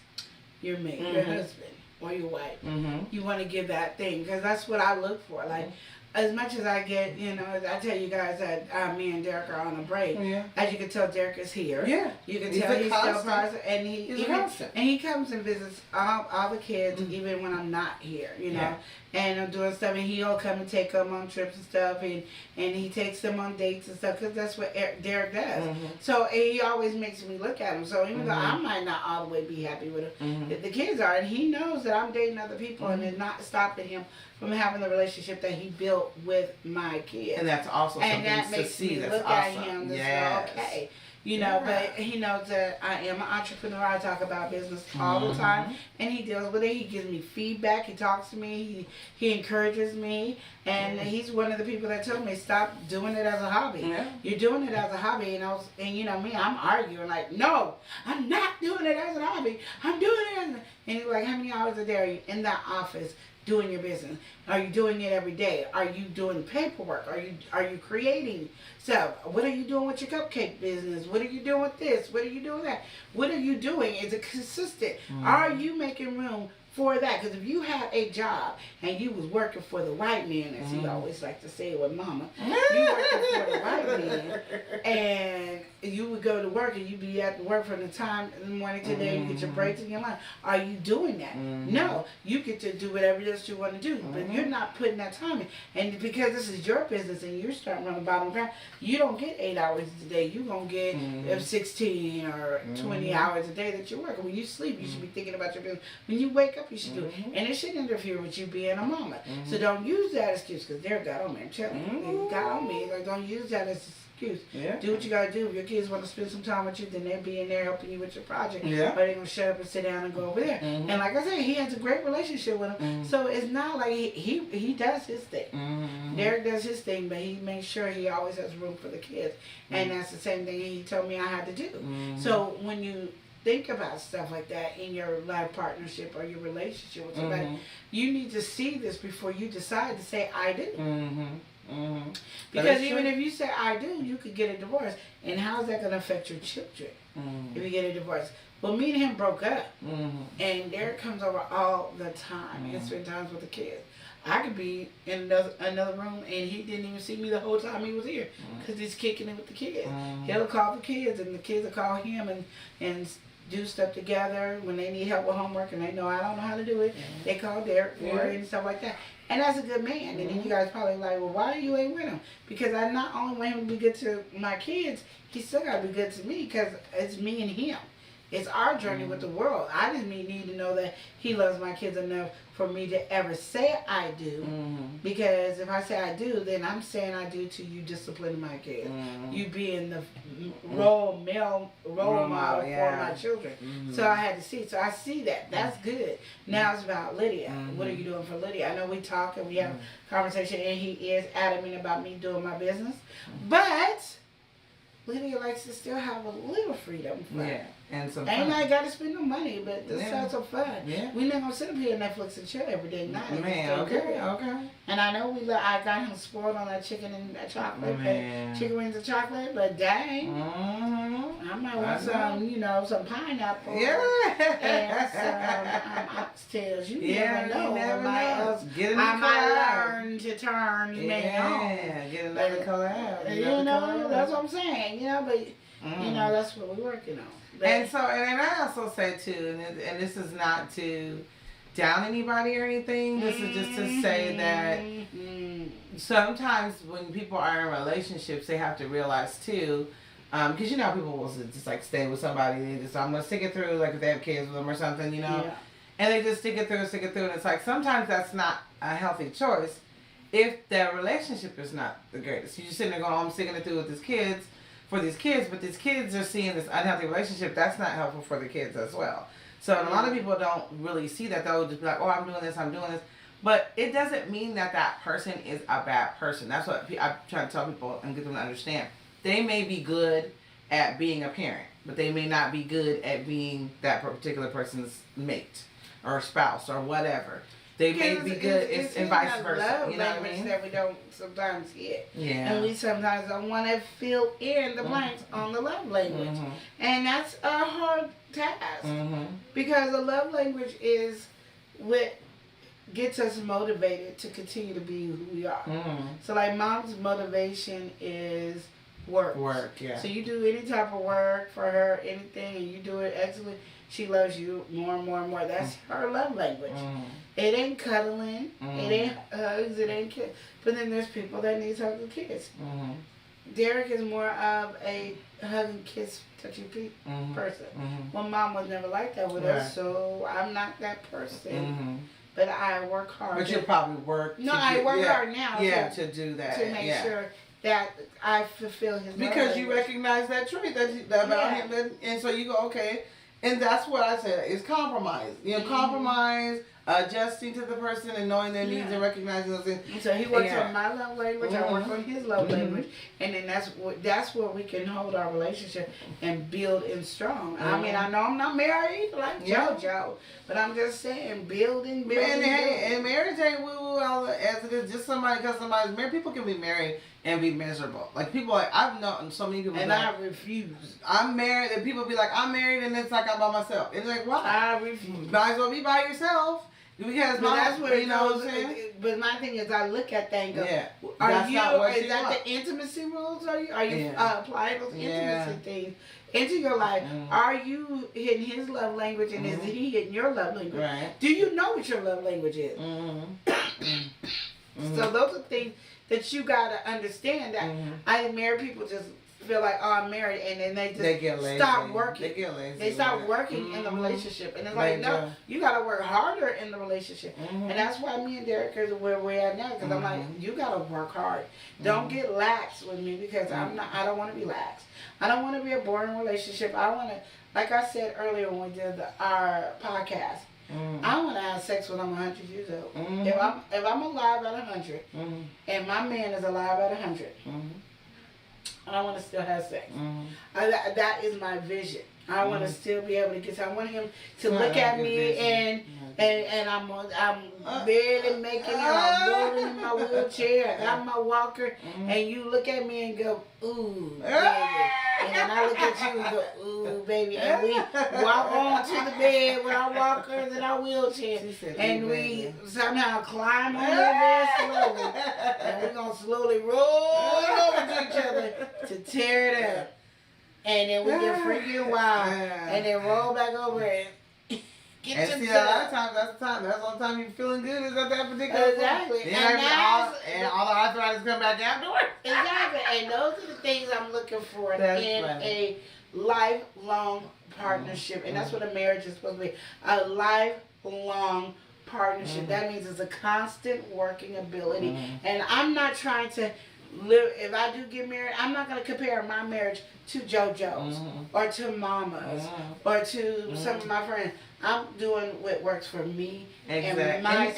Your mate, your husband. Or your wife. Mm-hmm. You want to give that thing, because that's what I look for. Like, as much as I get, I tell you guys that me and Derek are on a break. Yeah. As you can tell, Derek is here. Yeah. You can tell he's still present, and he comes and visits all the kids, even when I'm not here. And I'm doing stuff, and he'll come and take them on trips and stuff, and he takes them on dates and stuff, because that's what Derek does. Mm-hmm. So he always makes me look at him. So even though I might not all the way be happy with him, the kids are, and he knows that I'm dating other people, and it's not stopping him from having the relationship that he built with my kids. And that's also something that makes to see. Me that's look awesome. at him. That's okay. But he knows that I am an entrepreneur. I talk about business all the time, and he deals with it. He gives me feedback. He talks to me. He encourages me, and he's one of the people that told me, stop doing it as a hobby. Yeah. You're doing it as a hobby, and me, I'm arguing like, no, I'm not doing it as a hobby. I'm doing it. And he's like, how many hours a day are you in that office doing your business? Are you doing it every day? Are you doing paperwork? Are you creating stuff? What are you doing with your cupcake business? What are you doing with this? What are you doing with that? What are you doing? Is it consistent? Are you making room for that? Because if you had a job and you was working for the white man, as he always like to say it with mama, you working for the white man, and you would go to work and you'd be at work from the time in the morning to there, you get your breaks in your life. Are you doing that? No. You get to do whatever it is you want to do, but you're not putting that time in. And because this is your business and you're starting from the bottom ground, you don't get 8 hours a day. You're going to get 16 or 20 hours a day that you're working. When you sleep, you should be thinking about your business. When you wake up, you should do it. And it shouldn't interfere with you being a mama. So don't use that excuse, because they're got on me. I'm telling you, got on me. Like, don't use that as excuse. Yeah. Do what you gotta do. If your kids want to spend some time with you, then they'll be in there helping you with your project. Yeah. Or they're gonna shut up and sit down and go over there. And like I said, he has a great relationship with him. So it's not like he does his thing. Derek does his thing, but he makes sure he always has room for the kids. And that's the same thing he told me I had to do. So when you think about stuff like that in your life partnership or your relationship with somebody, you need to see this before you decide to say I do. Because even if you say I do, you could get a divorce. And how is that going to affect your children if you get a divorce? Well, me and him broke up. And Derek comes over all the time and spend time with the kids. I could be in another room and he didn't even see me the whole time he was here, because he's kicking it with the kids. He'll call the kids and the kids will call him and do stuff together when they need help with homework and they know I don't know how to do it. They call Derek for it and stuff like that. And that's a good man. And then you guys probably like, well, why you ain't with him? Because I not only want him to be good to my kids, he still got to be good to me, because it's me and him. It's our journey with the world. I just need to know that he loves my kids enough for me to ever say I do. Because if I say I do, then I'm saying I do to you disciplining my kids. You being the role model for my children. So I had to see. So I see that. That's good. Now it's about Lydia. What are you doing for Lydia? I know we talk and we have a conversation, and he is adamant about me doing my business. But Lydia likes to still have a little freedom. And some fun. Ain't I got to spend no money, but this sounds so fun. We're not going to sit up here on Netflix and chill every day night. Man, okay. And I know I got him spoiled on that chicken and that chocolate, chicken wings and chocolate, but dang, I might want some pineapple and some oxtails. You never know. I might learn to turn me on. Get another collab. That's what I'm saying. But that's what we're working on. But, and I also say too, and this is not to down anybody or anything. This is just to say that sometimes when people are in relationships, they have to realize too, because people will just like stay with somebody. They just, I'm gonna stick it through, like if they have kids with them or something, and they just stick it through, and it's like sometimes that's not a healthy choice if the relationship is not the greatest. You're just sitting there going, I'm sticking it through with these kids, but these kids are seeing this unhealthy relationship. That's not helpful for the kids as well. So a lot of people don't really see that. They'll just be like, oh, I'm doing this. But it doesn't mean that person is a bad person. That's what I'm trying to tell people and get them to understand. They may be good at being a parent, but they may not be good at being that particular person's mate or spouse or whatever. They may be good and vice versa. You know what I mean? That we don't sometimes get. Yeah. And we sometimes don't want to fill in the blanks on the love language. And that's a hard task. Because the love language is what gets us motivated to continue to be who we are. So like mom's motivation is work. So you do any type of work for her, anything, and you do it excellent. She loves you more and more and more. That's her love language. It ain't cuddling. It ain't hugs. It ain't kiss. But then there's people that need hugs and kiss. Derek is more of a hug and kiss, touchy feet person. Well, mom was never like that with us, so I'm not that person. But I work hard. But you'll probably work. I work hard now. To do that. To make sure that I fulfill his because you recognize that trait about him, and so you go, okay. And that's what I said, is compromise. Compromise, adjusting to the person and knowing their needs and recognizing those things. So he works on my love language, I work on his love language, and then that's where we can hold our relationship and build and strong. I mean, I know I'm not married like JoJo, but I'm just saying, building. And marriage ain't woo-woo as it is just somebody, because somebody's married. People can be married and be miserable. Like people, I've known so many people. And I refuse. I'm married, and people be like, I'm married, and it's like I'm by myself. It's like, why? I refuse. Might as well be by yourself. Because that's what it goes. But my thing is, I look at that and go, is that the intimacy rules? Are you applying those intimacy things into your life? Are you hitting his love language, and is he hitting your love language? Right. Do you know what your love language is? So those are things that you gotta understand. That I think married people just feel like, oh, I'm married, and then they get lazy. Stop working. They get lazy. They stop working in the relationship, and it's like, no, you gotta work harder in the relationship, and that's why me and Derek are where we're at now. Because I'm like, you gotta work hard. Don't get lax with me, because I don't want to be lax. I don't want to be a boring relationship. I want to, like I said earlier when we did our podcast. I want to have sex when I'm 100 years old. If I'm alive at 100, and my man is alive at 100, I want to still have sex. That is my vision. I want to still be able to get. I want him to look at me and I'm barely making it. I'm rolling in my wheelchair. I got my walker, and you look at me and go, ooh, baby. And then I look at you and go, ooh, baby. And we walk on to the bed with our walkers and our wheelchair. And we somehow climb on the bed slowly. And we're going to slowly roll over to each other to tear it up. And then we get freaky and wild. And then roll back over and get and see, a lot of times, that's the only time you're feeling good is at that particular Exactly. point. And all the arthritis come back afterwards. Exactly. And those are the things I'm looking for in a lifelong partnership. And that's what a marriage is supposed to be. A lifelong partnership. That means it's a constant working ability. And I'm not trying to live, if I do get married, I'm not going to compare my marriage to JoJo's or to Mama's or to some of my friends. I'm doing what works for me. Exactly.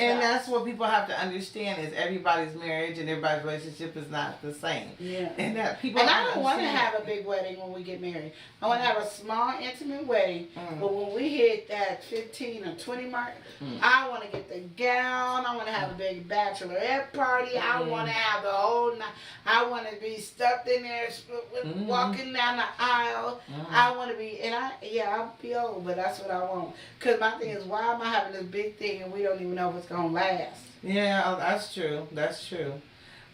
And that's what people have to understand is everybody's marriage and everybody's relationship is not the same. Yeah. And that people And I don't want to have a big wedding when we get married. I want to have a small, intimate wedding. But when we hit that 15 or 20 mark, I want to get the gown. I want to have a big bachelorette party. I want to have the whole night. I want to be stuffed in there walking down the aisle. I want to be, and I'll be old, but that's what I want. Because my thing is, why am I having this big thing and we don't even know if it's going to last? Yeah, that's true. That's true.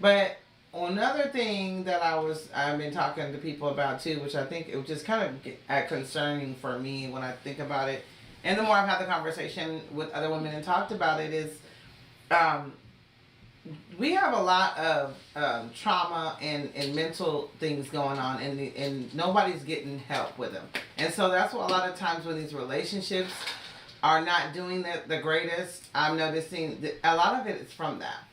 But another thing that I've been talking to people about too, which I think it just kind of concerning for me when I think about it, and the more I've had the conversation with other women and talked about it is, we have a lot of trauma and mental things going on, and nobody's getting help with them. And so that's what a lot of times when these relationships are not doing the greatest, I'm noticing that a lot of it is from that.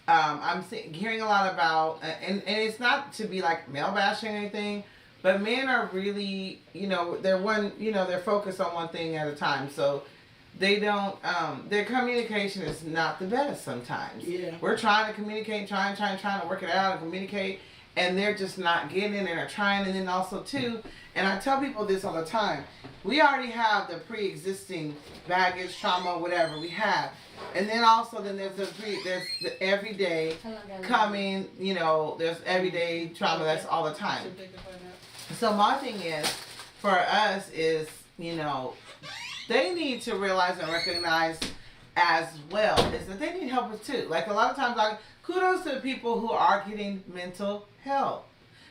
I'm hearing a lot about, and it's not to be like male bashing or anything, but men are really, they're focused on one thing at a time. So they don't, their communication is not the best sometimes. Yeah. We're trying to communicate, trying to work it out and communicate, and they're just not getting it and they're trying. And then also too, and I tell people this all the time, we already have the pre-existing baggage, trauma, whatever we have. And then also there's the everyday coming, there's everyday trauma that's all the time. So my thing is, for us is, they need to realize and recognize as well is that they need help too. Like a lot of times, like kudos to the people who are getting mental help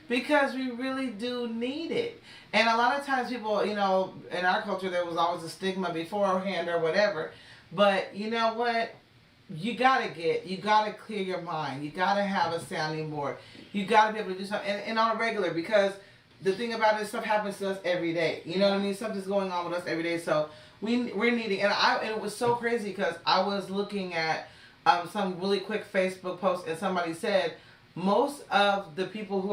because we really do need it. And a lot of times people, in our culture, there was always a stigma beforehand or whatever. But you know what? You gotta clear your mind. You gotta have a sounding board. You gotta be able to do something and on a regular, because the thing about it, stuff happens to us every day. You know what I mean? Something's going on with us every day. So we're needing, and it was so crazy because I was looking at some really quick Facebook post, and somebody said most of the people who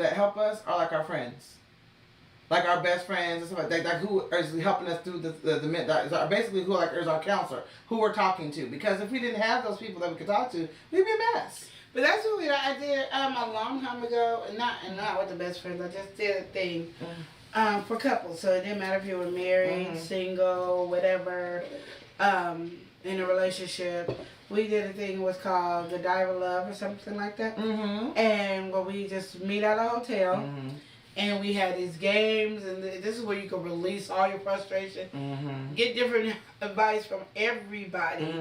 that help us are like our friends, like our best friends and stuff like that, like who is helping us through basically who is our counselor, who we're talking to. Because if we didn't have those people that we could talk to, we'd be a mess. But that's what I did a long time ago, and not with the best friends. I just did a thing for couples. So it didn't matter if you were married, single, whatever, in a relationship. We did a thing that was called the Dive of Love or something like that. And where we just meet at a hotel. And we had these games, and this is where you can release all your frustration. Get different advice from everybody.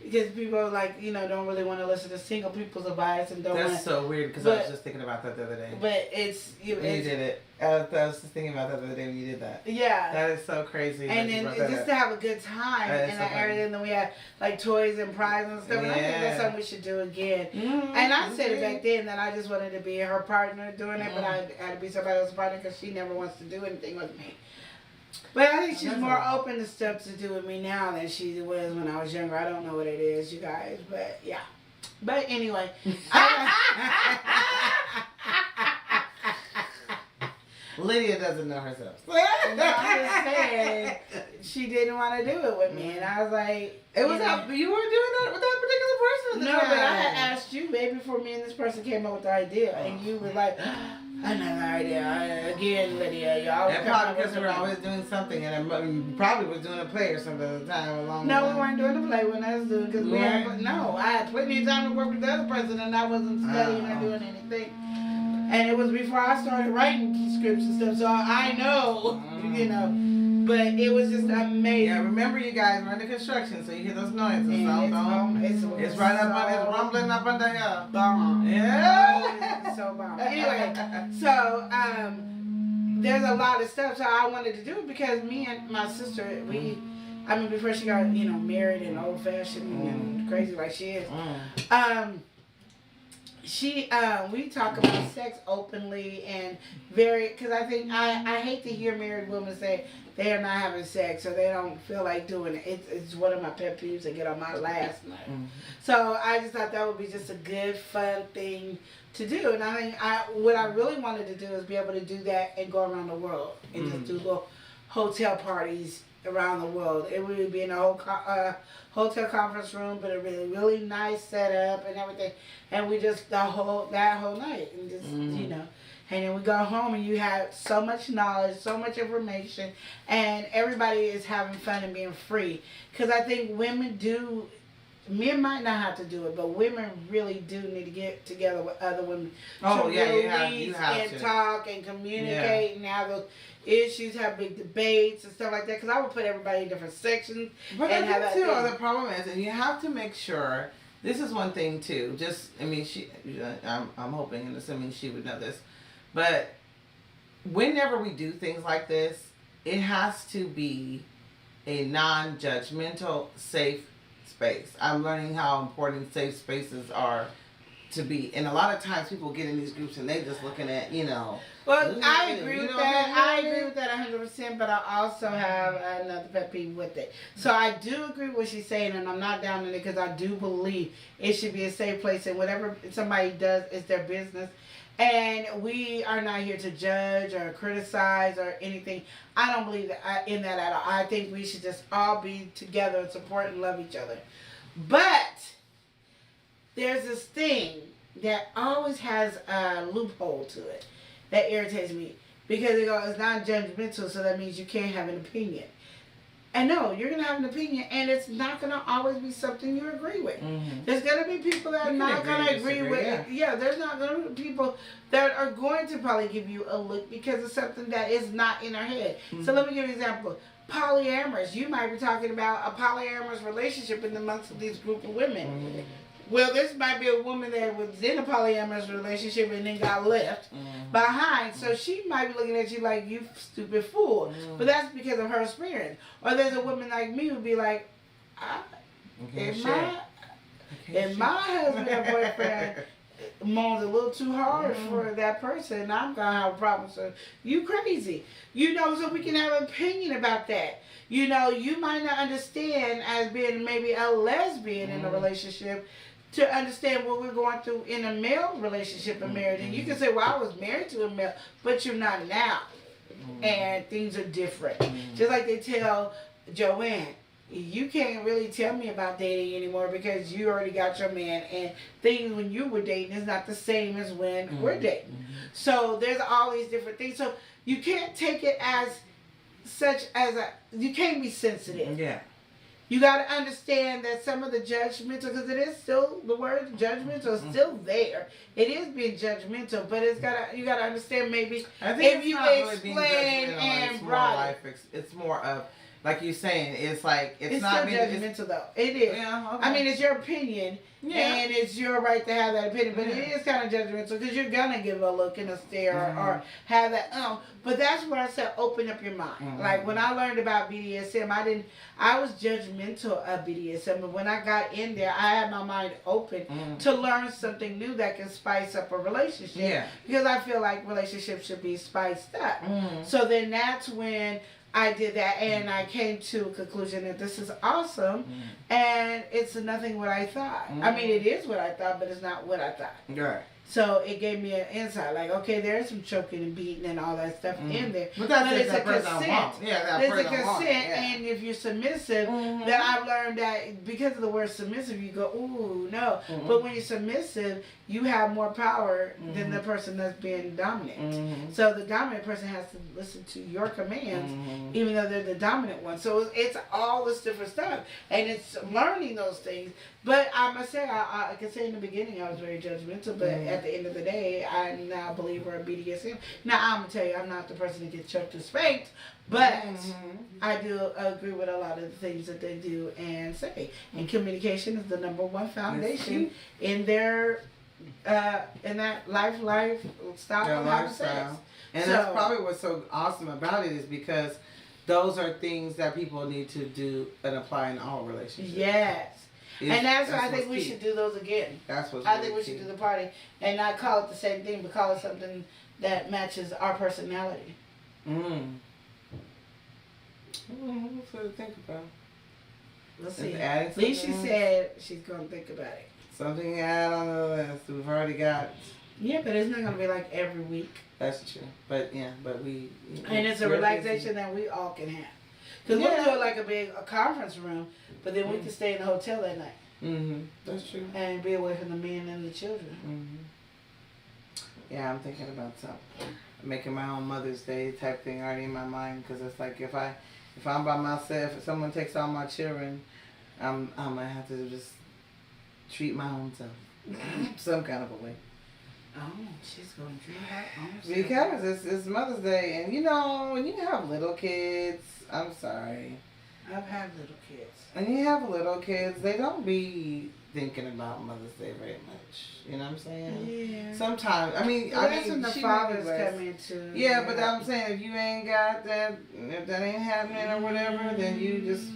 Because people don't really want to listen to single people's advice and don't. That's so weird because I was just thinking about that the other day. But it's you did it. I was just thinking about that the other day when you did that. Yeah. That is so crazy. And then just to have a good time in that area, and then we had like toys and prizes and stuff. And I think that's something we should do again. And I said it back then that I just wanted to be her partner doing it, but I had to be somebody else's partner because she never wants to do anything with me. But I think she's more open to stuff to do with me now than she was when I was younger. I don't know what it is, you guys, but yeah. But anyway. Lydia doesn't know herself. No, I'm just saying, she didn't want to do it with me, and I was like, you were doing that with that particular person. No, but I had asked you maybe before me and this person came up with the idea, and you were like, another idea again, Lydia. Y'all. And probably because we were always doing something, and I probably was doing a play or something at the time. No, we weren't doing the play when I was doing because I had plenty of time to work with the other person, and I wasn't studying or doing anything. And it was before I started writing scripts and stuff, so I know, but it was just amazing. Yeah, remember you guys, we're under construction, so you hear those noises. It's right up on, it's rumbling up under here. Bomb. Yeah. It's so bomb. Anyway, so there's a lot of stuff, so I wanted to do it because me and my sister, before she got, married and old fashioned and crazy like she is, we talk about sex openly and because I think I hate to hear married women say they are not having sex or they don't feel like doing it. It's one of my pet peeves that get on my last night. Mm-hmm. So I just thought that would be just a good, fun thing to do. And I think what I really wanted to do is be able to do that and go around the world and just do little hotel parties around the world. It would be in a whole hotel conference room, but a really nice setup and everything. And we just that whole night and just you know. And then we go home and you have so much knowledge, so much information, and everybody is having fun and being free. Because I think men might not have to do it, but women really do need to get together with other women to release and talk and communicate and have those issues, have big debates and stuff like that. Because I would put everybody in different sections. But I think too, the problem is, and you have to make sure. This is one thing too. I'm hoping and assuming she would know this. But whenever we do things like this, it has to be a non-judgmental, safe space. I'm learning how important safe spaces are to be. And a lot of times people get in these groups and they just looking at, Well, I agree with that. I agree with that 100%, but I also have another pet peeve with it. So I do agree with what she's saying, and I'm not down in it because I do believe it should be a safe place, and whatever somebody does is their business. And we are not here to judge or criticize or anything. I don't believe in that at all. I think we should just all be together and support and love each other. But there's this thing that always has a loophole to it that irritates me. Because it's not judgmental, so that means you can't have an opinion. And no, you're going to have an opinion, and it's not going to always be something you agree with. Mm-hmm. There's going to be people that are not going to agree with it. Yeah, there's not going to be people that are going to probably give you a look because of something that is not in their head. Mm-hmm. So let me give you an example. Polyamorous. You might be talking about a polyamorous relationship in amongst these group of women. Mm-hmm. Well, this might be a woman that was in a polyamorous relationship and then got left behind. So she might be looking at you like, you stupid fool. But that's because of her experience. Or there's a woman like me who'd be like, if my husband or boyfriend moans a little too hard for that person, I'm going to have a problem. So you crazy. So we can have an opinion about that. You might not understand as being maybe a lesbian in a relationship to understand what we're going through in a male relationship and marriage. And you can say, well, I was married to a male, but you're not now. And things are different. Just like they tell Joanne, you can't really tell me about dating anymore because you already got your man, and things when you were dating is not the same as when we're dating. So there's all these different things. So you can't take it as you can't be sensitive. Yeah. You got to understand that some of the judgmental, because it is still, the word judgmental is still there. It is being judgmental, but you got to understand maybe if you explain and broaden. It's more of, like you're saying, it's like, it's not still judgmental though. It is. Yeah, okay. I mean, it's your opinion, and it's your right to have that opinion, but it is kind of judgmental because you're going to give a look and a stare or have that, but that's where I said open up your mind. Like when I learned about BDSM, I was judgmental of BDSM, but when I got in there, I had my mind open to learn something new that can spice up a relationship. Yeah. Because I feel like relationships should be spiced up. So then that's when I did that, and I came to a conclusion that this is awesome, and it's nothing what I thought. I mean, it is what I thought, but it's not what I thought. Right. So it gave me an insight, like, okay, there's some choking and beating and all that stuff in there. But it's a consent. There's a consent, and if you're submissive, then I've learned that because of the word submissive, you go, ooh, no. But when you're submissive, you have more power than the person that's being dominant. So the dominant person has to listen to your commands, even though they're the dominant one. So it's all this different stuff, and it's learning those things. But I must say, I can say in the beginning I was very judgmental, but at the end of the day, I now believe we're a BDSM. Now, I'm going to tell you, I'm not the person to get choked or spanked, but I do agree with a lot of the things that they do and say. And communication is the number one foundation in their, in that lifestyle of having sex. And that's probably what's so awesome about it is because those are things that people need to do and apply in all relationships. Yes. And that's why I think we should do those again. That's what's I think we should do the party and not call it the same thing, but call it something that matches our personality. What's to think about? We'll see. At least she said she's going to think about it. Something to add on the list. We've already got. Yeah, but it's not going to be like every week. That's true. But we. And it's a relaxation that we all can have. Because we'll do it like a conference room, but then we can stay in the hotel that night. That's true. And be away from the men and the children. Yeah, I'm thinking about something. Making my own Mother's Day type thing already in my mind, because it's like if I'm by myself, if someone takes all my children, I'm gonna have to just treat my own self some kind of a way. Oh, she's gonna treat her own self. Because it's Mother's Day, and when you have little kids, I'm sorry. I've had little kids. When you have little kids, they don't be thinking about Mother's Day very much. You know what I'm saying? Yeah. Sometimes, that's when the fathers come into. Yeah, but I'm saying if you ain't got that, if that ain't happening or whatever, then you just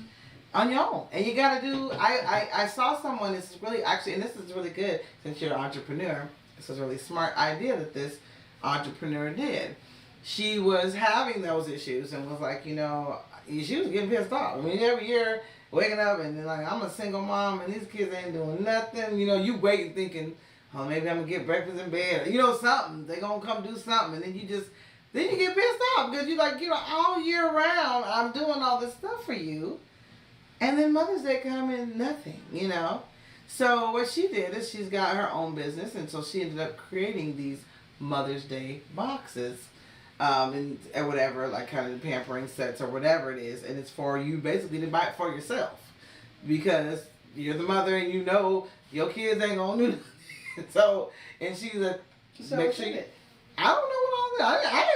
on your own. And you gotta do. I saw someone. This is really and this is really good since you're an entrepreneur. This is a really smart idea that this entrepreneur did. She was having those issues and was like, she was getting pissed off. Every year waking up and then like, I'm a single mom and these kids ain't doing nothing. You waiting thinking, oh, maybe I'm gonna get breakfast in bed. Something. They gonna come do something. And then you get pissed off because you like, all year round I'm doing all this stuff for you. And then Mother's Day come in nothing, So what she did is she's got her own business, and so she ended up creating these Mother's Day boxes. And whatever, like kind of the pampering sets or whatever it is, and it's for you basically to buy it for yourself because you're the mother and your kids ain't gonna do nothing. So, and she's like, make sure you, I don't know what all that. I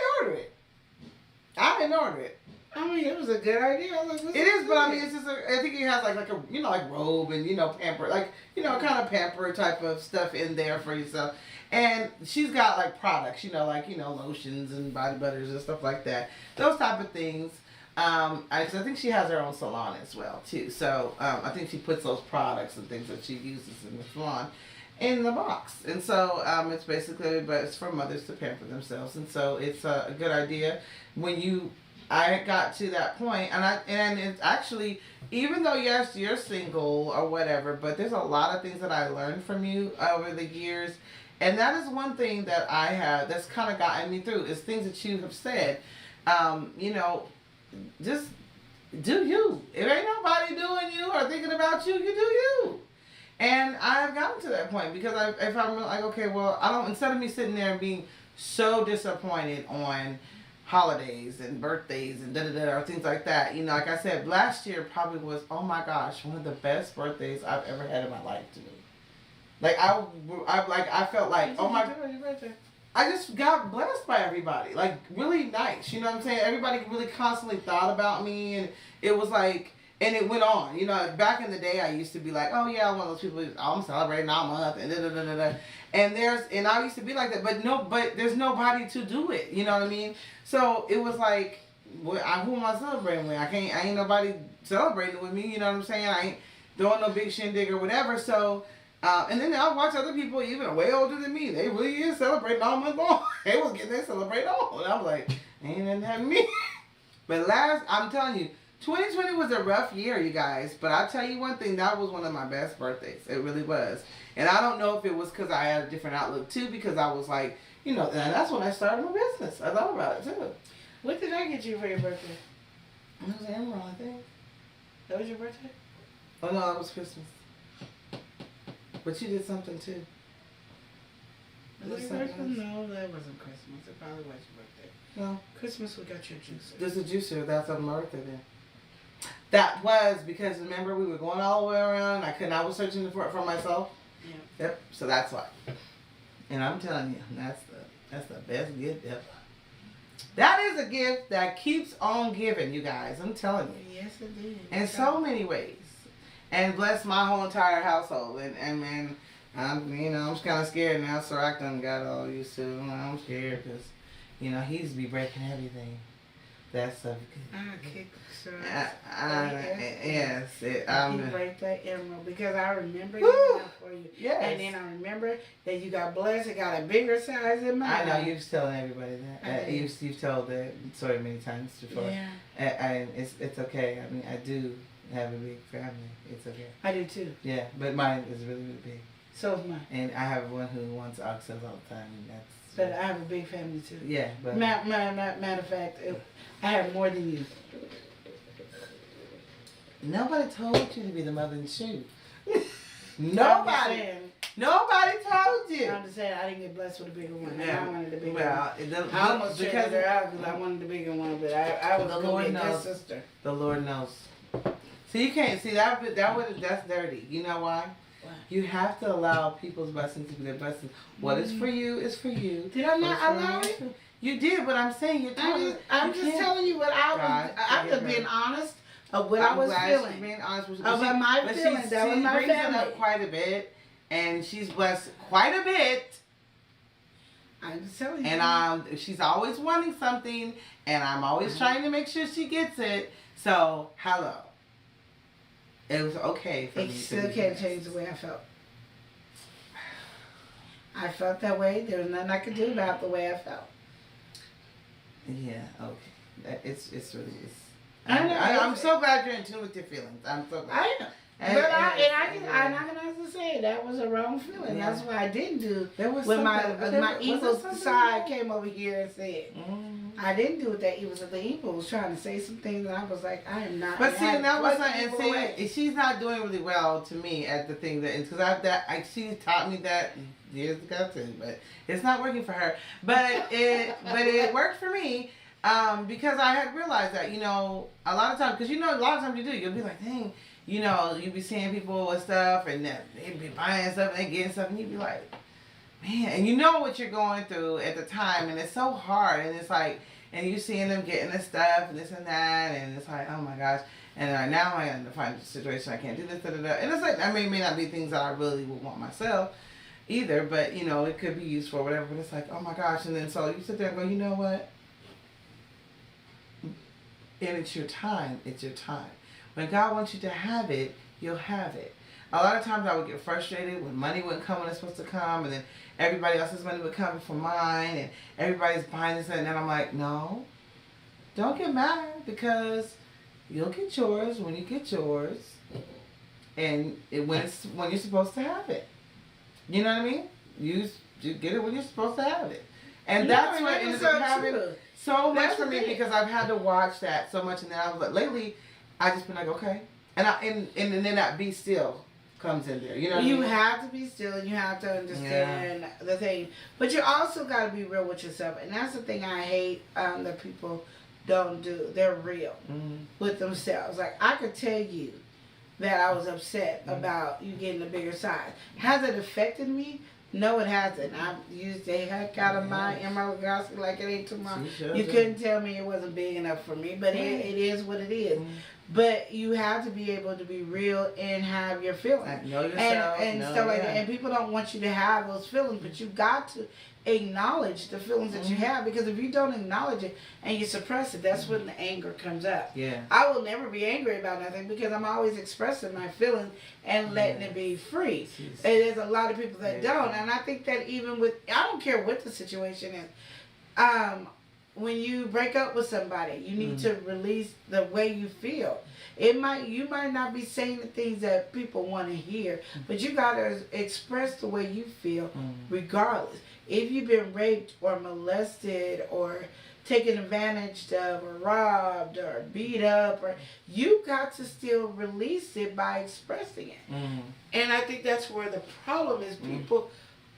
didn't order it. It was a good idea. It is, but it's just I think it has like a like robe and pamper, like kind of pamper type of stuff in there for yourself. And she's got like products, lotions and body butters and stuff like that. Those type of things. I think she has her own salon as well too. So I think she puts those products and things that she uses in the salon in the box. And so it's basically, but it's for mothers to pamper themselves. And so it's a good idea I got to that point, and it's actually, even though yes you're single or whatever, but there's a lot of things that I learned from you over the years, and that is one thing that I have that's kind of gotten me through is things that you have said. Just do you. If ain't nobody doing you or thinking about you, you do you. And I've gotten to that point because if I'm like, okay, well, instead of me sitting there and being so disappointed on holidays and birthdays and or things like that, like I said, last year probably was, oh my gosh, one of the best birthdays I've ever had in my life to me. Like I felt like, oh my, I just got blessed by everybody, like really nice, you know what I'm saying? Everybody really constantly thought about me, and it was like, and it went on, back in the day I used to be like, oh yeah, I'm one of those people, I'm celebrating all month and and I used to be like that, but there's nobody to do it, you know what I mean? So it was like, who am I celebrating with? I ain't nobody celebrating with me, you know what I'm saying? I ain't doing no big shindig or whatever. So, and then I watch other people even way older than me. They really is celebrating all month long. They celebrate all. And I'm like, ain't nothing happening to me. But I'm telling you, 2020 was a rough year, you guys. But I'll tell you one thing, that was one of my best birthdays. It really was. And I don't know if it was because I had a different outlook too, because I was like, and that's when I started my business. I thought about it too. What did I get you for your birthday? It was Emerald, I think. That was your birthday? Oh no, that was Christmas. But you did something too. Was it Christmas? No, that wasn't Christmas. It probably was your birthday. No. Christmas we got your juicer. There's a juicer. That's on my birthday then. That was because remember we were going all the way around and I was searching for it for myself. Yeah. Yep. So that's why. And I'm telling you, that's the best gift ever. That is a gift that keeps on giving, you guys. I'm telling you. Yes, it did. In so many ways. And bless my whole entire household. And I'm just kind of scared now. Sirac done got all used to it. I'm scared because, he's be breaking everything. That stuff. I kick sure. Yes. You break that emerald because I remember Woo! you that for you. Yes. And then I remember that you got blessed. It got a bigger size than mine. I know you've telling everybody that. You've told that story many times before. Yeah. And it's okay. I mean, I do have a big family. It's okay. I do too. Yeah, but mine is really, really big. So is mine. And I have one who wants oxtails all the time. And that's. But I have a big family too. Yeah, but. Matter of fact, I have more than you. Nobody told you to be the mother in the shoe. Nobody told you. I'm just saying I didn't get blessed with a bigger one. Yeah. I wanted the bigger Well, one. I almost because her out because I wanted the bigger one, but I was going to be a good sister. The Lord knows. So you can't see that's dirty. You know why? Why? You have to allow people's blessings to be their blessings. What is for you is for you. Did I not allow it? You did, but I'm saying you're telling. I'm just telling you what I was. I'm just being honest of what I was feeling. Being honest with you. About my feelings. That was my family. She brings it up quite a bit, and she's blessed quite a bit. I'm just telling you. And she's always wanting something, and I'm always trying to make sure she gets it. So hello. It was okay for me. It still can't change the way I felt. I felt that way. There was nothing I could do about the way I felt. Yeah, okay. It's really is. I know. I'm so glad you're in tune with your feelings. I'm so glad. I know. I'm not gonna have to say that was a wrong feeling. Yeah. That's why I didn't do. There was when my something- evil was there side something came over here and said, Mm. I didn't do it. That evil. So the evil was trying to say some things, and I was like, I am not. But see, and that was not. the And evil away. see, she's not doing really well to me at the thing that because she taught me that years ago too. But it's not working for her. But it worked for me. Because I had realized that, a lot of times, because a lot of times you'll be like, dang, you'll be seeing people with stuff and they'd be buying stuff and they getting stuff and you'd be like, man, and you know what you're going through at the time and it's so hard and it's like, and you seeing them getting this stuff and this and that and it's like, oh my gosh, and now I'm in the financial situation, I can't do this, and it's like, I mean, it may not be things that I really would want myself either, but, it could be used for whatever, but it's like, oh my gosh, and then so you sit there and go, you know what? And it's your time. It's your time. When God wants you to have it, you'll have it. A lot of times I would get frustrated when money wouldn't come when it's supposed to come, and then everybody else's money would come before mine, and everybody's buying this, and then I'm like, no, don't get mad because you'll get yours when you get yours, and when you're supposed to have it. You know what I mean? You get it when you're supposed to have it, and that's what ends up having. So much for me because I've had to watch that so much, and then I was like, lately, I just been like, okay, and then that be still comes in there. You know, you have to be still, and you have to understand the thing, but you also got to be real with yourself, and that's the thing I hate that people don't do. They're real with themselves. Like I could tell you that I was upset about you getting a bigger size. Has it affected me? No, it hasn't. I've used the heck out of my emerald glass like it ain't tomorrow. You couldn't tell me it wasn't big enough for me, but it is what it is. But you have to be able to be real and have your feelings. Know yourself. And stuff like that. And people don't want you to have those feelings, but you got to acknowledge the feelings that you have, because if you don't acknowledge it and you suppress it, that's when the anger comes up. Yeah. I will never be angry about nothing because I'm always expressing my feelings and letting it be free. And there's a lot of people that don't, and I think that even with, I don't care what the situation is, when you break up with somebody, you need to release the way you feel. You might not be saying the things that people want to hear, but you gotta express the way you feel regardless. If you've been raped or molested or taken advantage of or robbed or beat up, or you got to still release it by expressing it. And I think that's where the problem is. People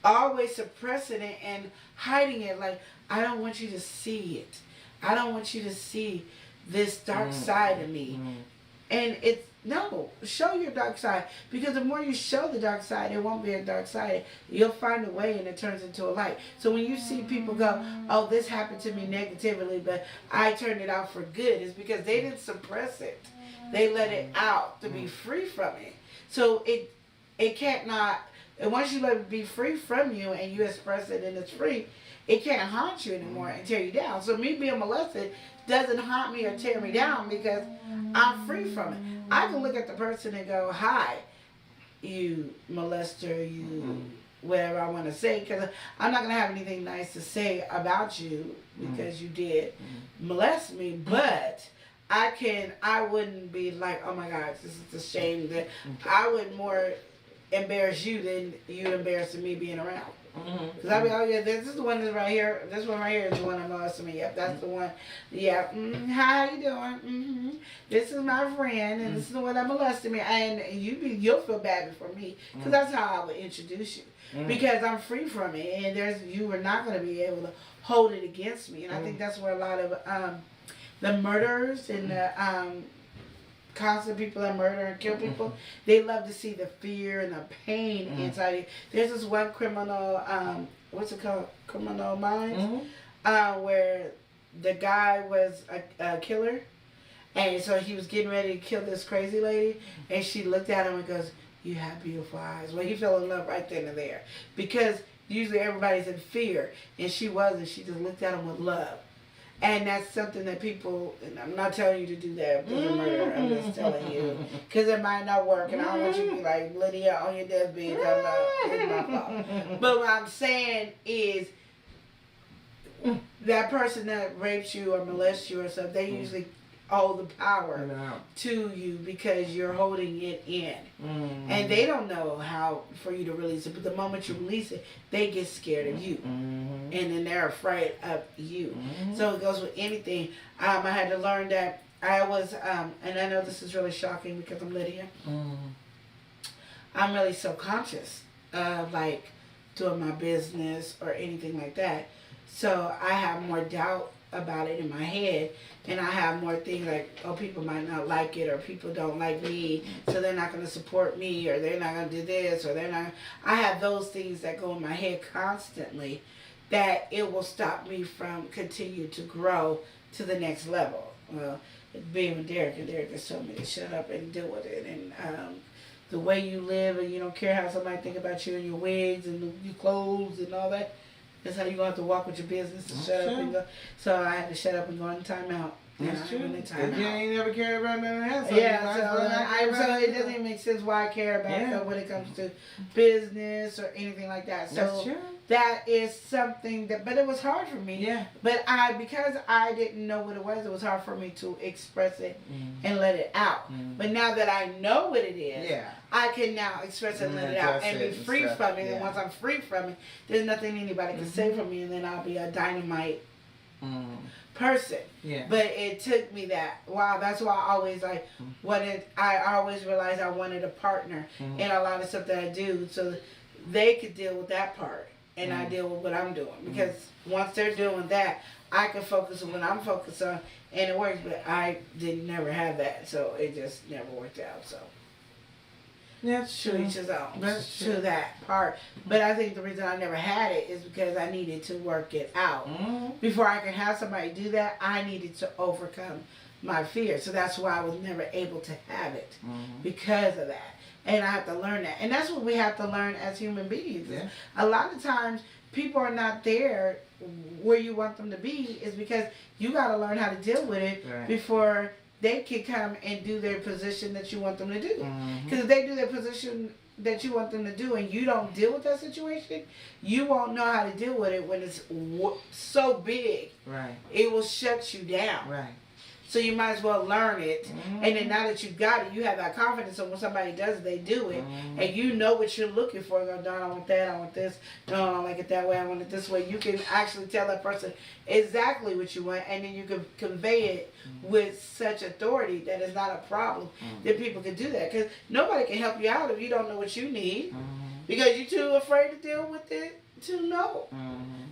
always suppressing it and hiding it. Like, I don't want you to see it. I don't want you to see this dark side of me. And it's, no, show your dark side. Because the more you show the dark side, it won't be a dark side. You'll find a way and it turns into a light. So when you see people go, oh, this happened to me negatively, but I turned it out for good, it's because they didn't suppress it. They let it out to be free from it. So it can't not, and once you let it be free from you and you express it and it's free, it can't haunt you anymore and tear you down. So me being molested doesn't haunt me or tear me down because I'm free from it. I can look at the person and go, hi, you molester, you whatever I want to say, because I'm not going to have anything nice to say about you because you did molest me, but I wouldn't be like, oh my God, this is a shame. That I would more embarrass you than you embarrassing me being around. Because I'll be, oh yeah, this is the one that's right here. This one right here is the one that molested me. Yep, that's the one. Yeah, how you doing? This is my friend, and this is the one that molested me. And you'll feel bad for me, because that's how I would introduce you. Because I'm free from it, and you are not going to be able to hold it against me. And I think that's where a lot of the murderers and the constant people that murder and kill people, they love to see the fear and the pain inside you. There's this one criminal, what's it called? Criminal Minds, where the guy was a killer, and so he was getting ready to kill this crazy lady, and she looked at him and goes, you have beautiful eyes. Well, he fell in love right then and there, because usually everybody's in fear, and she wasn't. She just looked at him with love. And that's something that people, and I'm not telling you to do that with a murder, I'm just telling you, because it might not work, and I don't want you to be like, Lydia, on your deathbed, talking about, it's my fault. But what I'm saying is, that person that rapes you or molests you or something, they usually owe the power to you because you're holding it in. And they don't know how for you to release it, but the moment you release it, they get scared of you. And then they're afraid of you. So it goes with anything. I had to learn that I was, and I know this is really shocking because I'm Lydia, I'm really self-conscious of like doing my business or anything like that. So I have more doubt about it in my head, and I have more things like, oh, people might not like it, or people don't like me, so they're not going to support me, or they're not going to do this, or they're not. I have those things that go in my head constantly that it will stop me from continue to grow to the next level. Well, being with Derek, and Derek just told me to shut up and deal with it, and the way you live, and you don't care how somebody think about you and your wigs and your clothes and all that. That's how you're going to have to walk with your business and shut up and go. So I had to shut up and go in timeout. That's true. If you ain't never cared about none of that, so it doesn't even make sense why I care about stuff when it comes to business or anything like that. So that's true. That is something that, but it was hard for me. Yeah. But because I didn't know what it was hard for me to express it and let it out. But now that I know what it is, I can now express it and let it out and be free from it. And once I'm free from it, there's nothing anybody can say from me, and then I'll be a dynamite person. Yeah. But it took me that. Wow, that's why I always I always realized I wanted a partner in a lot of stuff that I do, so they could deal with that part. And I deal with what I'm doing. Because once they're doing that, I can focus on what I'm focused on, and it works. But I didn't never have that, so it just never worked out. So that's true. Each his own. That's true. To that part. But I think the reason I never had it is because I needed to work it out. Before I could have somebody do that, I needed to overcome my fear. So that's why I was never able to have it because of that. And I have to learn that. And that's what we have to learn as human beings. Yeah. A lot of times, people are not there where you want them to be is because you got to learn how to deal with it before they can come and do their position that you want them to do. Because if they do their position that you want them to do and you don't deal with that situation, you won't know how to deal with it when it's so big. Right. It will shut you down. Right. So you might as well learn it, and then now that you've got it, you have that confidence. So when somebody does it, they do it, and you know what you're looking for. Go, no, I don't want that. I want this. No, I don't like it that way. I want it this way. You can actually tell that person exactly what you want, and then you can convey it with such authority that it's not a problem that people can do that. Because nobody can help you out if you don't know what you need, because you're too afraid to deal with it to know.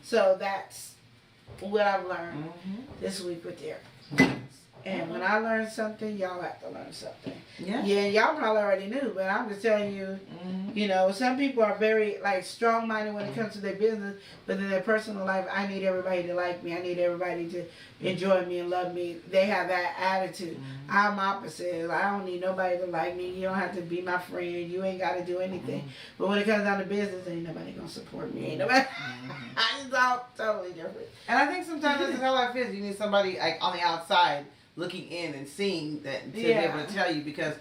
So that's what I've learned this week with Derek. And when I learn something, y'all have to learn something. Yeah, y'all probably already knew, but I'm just telling you, you know, some people are very, strong-minded when it comes to their business, but in their personal life, I need everybody to like me. I need everybody to, enjoy me and love me. They have that attitude. I'm opposite. I don't need nobody to like me. You don't have to be my friend. You ain't got to do anything. But when it comes down to business, ain't nobody going to support me. Ain't nobody. It's all totally different. And I think sometimes that's how life is. You need somebody like on the outside looking in and seeing that to be able to tell you, because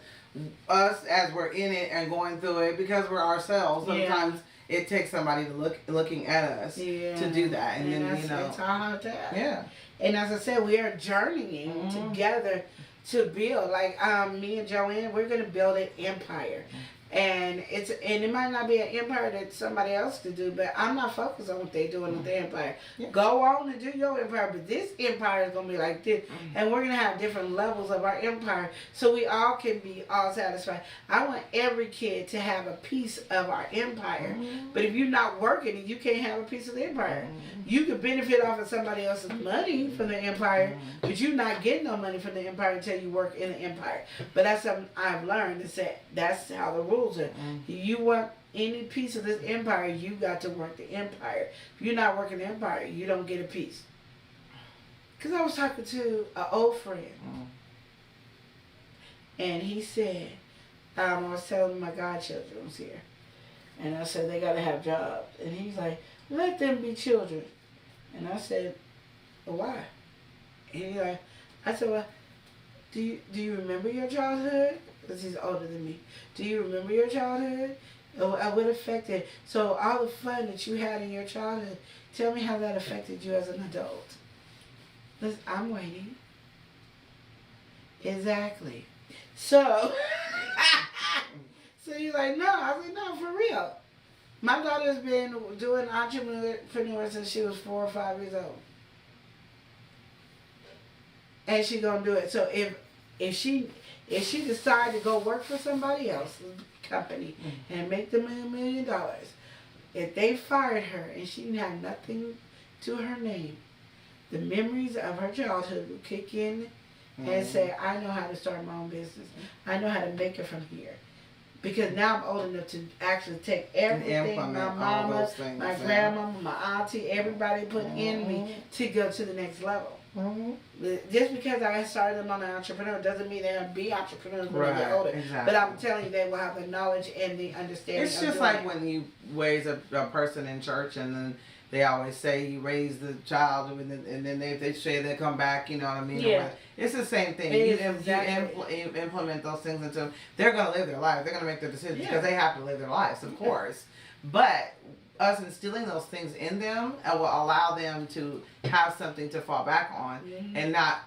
us, as we're in it and going through it, because we're ourselves, sometimes it takes somebody to looking at us to do that. And then, you know. It's hard to have. Yeah. And as I said, we are journeying together to build. Like me and Joanne, we're going to build an empire. And it might not be an empire that somebody else could do, but I'm not focused on what they're doing with the empire. Yeah. Go on and do your empire, but this empire is going to be like this. And we're going to have different levels of our empire so we all can be all satisfied. I want every kid to have a piece of our empire. But if you're not working, you can't have a piece of the empire. You can benefit off of somebody else's money from the empire, but you're not getting no money from the empire until you work in the empire. But that's something I've learned, is that that's how the rules are. You want any piece of this empire, you got to work the empire. If you're not working the empire, you don't get a piece. Because I was talking to an old friend, and he said, I was telling my godchildren was here, and I said they got to have jobs. And he's like, let them be children. And I said, well, why? And he's like, I said, well, do you remember your childhood? Because he's older than me. Do you remember your childhood? What affected? So all the fun that you had in your childhood, tell me how that affected you as an adult. Listen, I'm waiting. Exactly. So, so you're like, no. I was like, no, for real. My daughter's been doing entrepreneur since she was 4 or 5 years old. And she gonna do it. So if she decide to go work for somebody else's company and make them $1 million, if they fired her and she didn't have nothing to her name, the memories of her childhood will kick in and say, I know how to start my own business. I know how to make it from here. Because now I'm old enough to actually take everything my mama, my grandmama, my auntie, everybody put in me to go to the next level. Just because I started them on an entrepreneur doesn't mean they'll be entrepreneurs when they get older. Exactly. But I'm telling you, they will have the knowledge and the understanding. It's just like when you raise a person in church, and then they always say you raise the child, and then they say they come back. You know what I mean? Yeah. It's the same thing. You implement those things into them. They're gonna live their life. They're gonna make their decisions because they have to live their lives, of course. But us instilling those things in them will allow them to have something to fall back on and not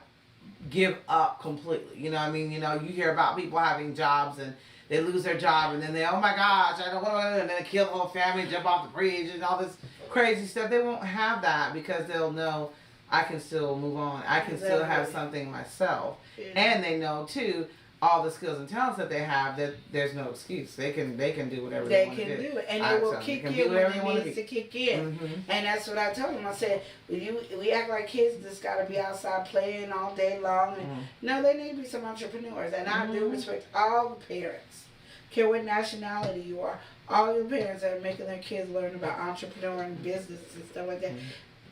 give up completely. You know what I mean? You know, you hear about people having jobs and they lose their job and then they, oh my gosh, I don't want to, and then they kill the whole family, jump off the bridge and all this crazy stuff. They won't have that because they'll know I can still move on. I can still have something myself. And they know too, all the skills and talents that they have, that there's no excuse. They can do whatever they want to do. They can do it, and it will kick in when it needs to kick in. And that's what I told them. I said, we act like kids just got to be outside playing all day long. And no, they need to be some entrepreneurs. And I do respect all the parents. Care what nationality you are. All your parents that are making their kids learn about entrepreneur and business and stuff like that.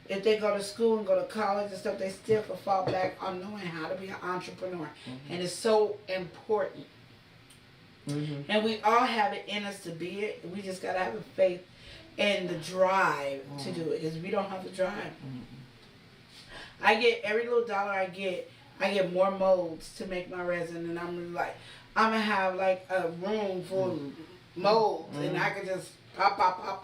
If they go to school and go to college and stuff, they still can fall back on knowing how to be an entrepreneur. And it's so important. And we all have it in us to be it. We just got to have the faith and the drive to do it. Because we don't have the drive. I get, every little dollar I get more molds to make my resin. And I'm like, I'm going to have like a room full of molds. And I can just pop.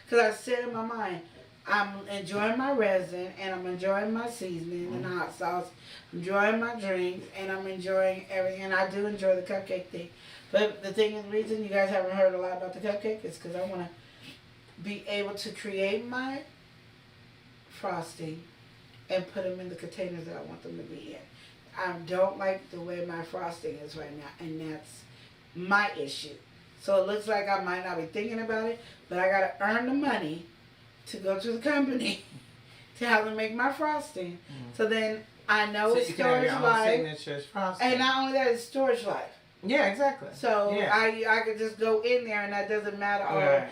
Because I said in my mind, I'm enjoying my resin, and I'm enjoying my seasoning and hot sauce. I'm enjoying my drinks, and I'm enjoying everything. And I do enjoy the cupcake thing. But the thing is, the reason you guys haven't heard a lot about the cupcake is because I want to be able to create my frosting and put them in the containers that I want them to be in. I don't like the way my frosting is right now, and that's my issue. So it looks like I might not be thinking about it, but I got to earn the money to go to the company to have them make my frosting. So then I know it's storage life. And not only that, it's storage life. Yeah, exactly. So yeah. I could just go in there and that doesn't matter. Or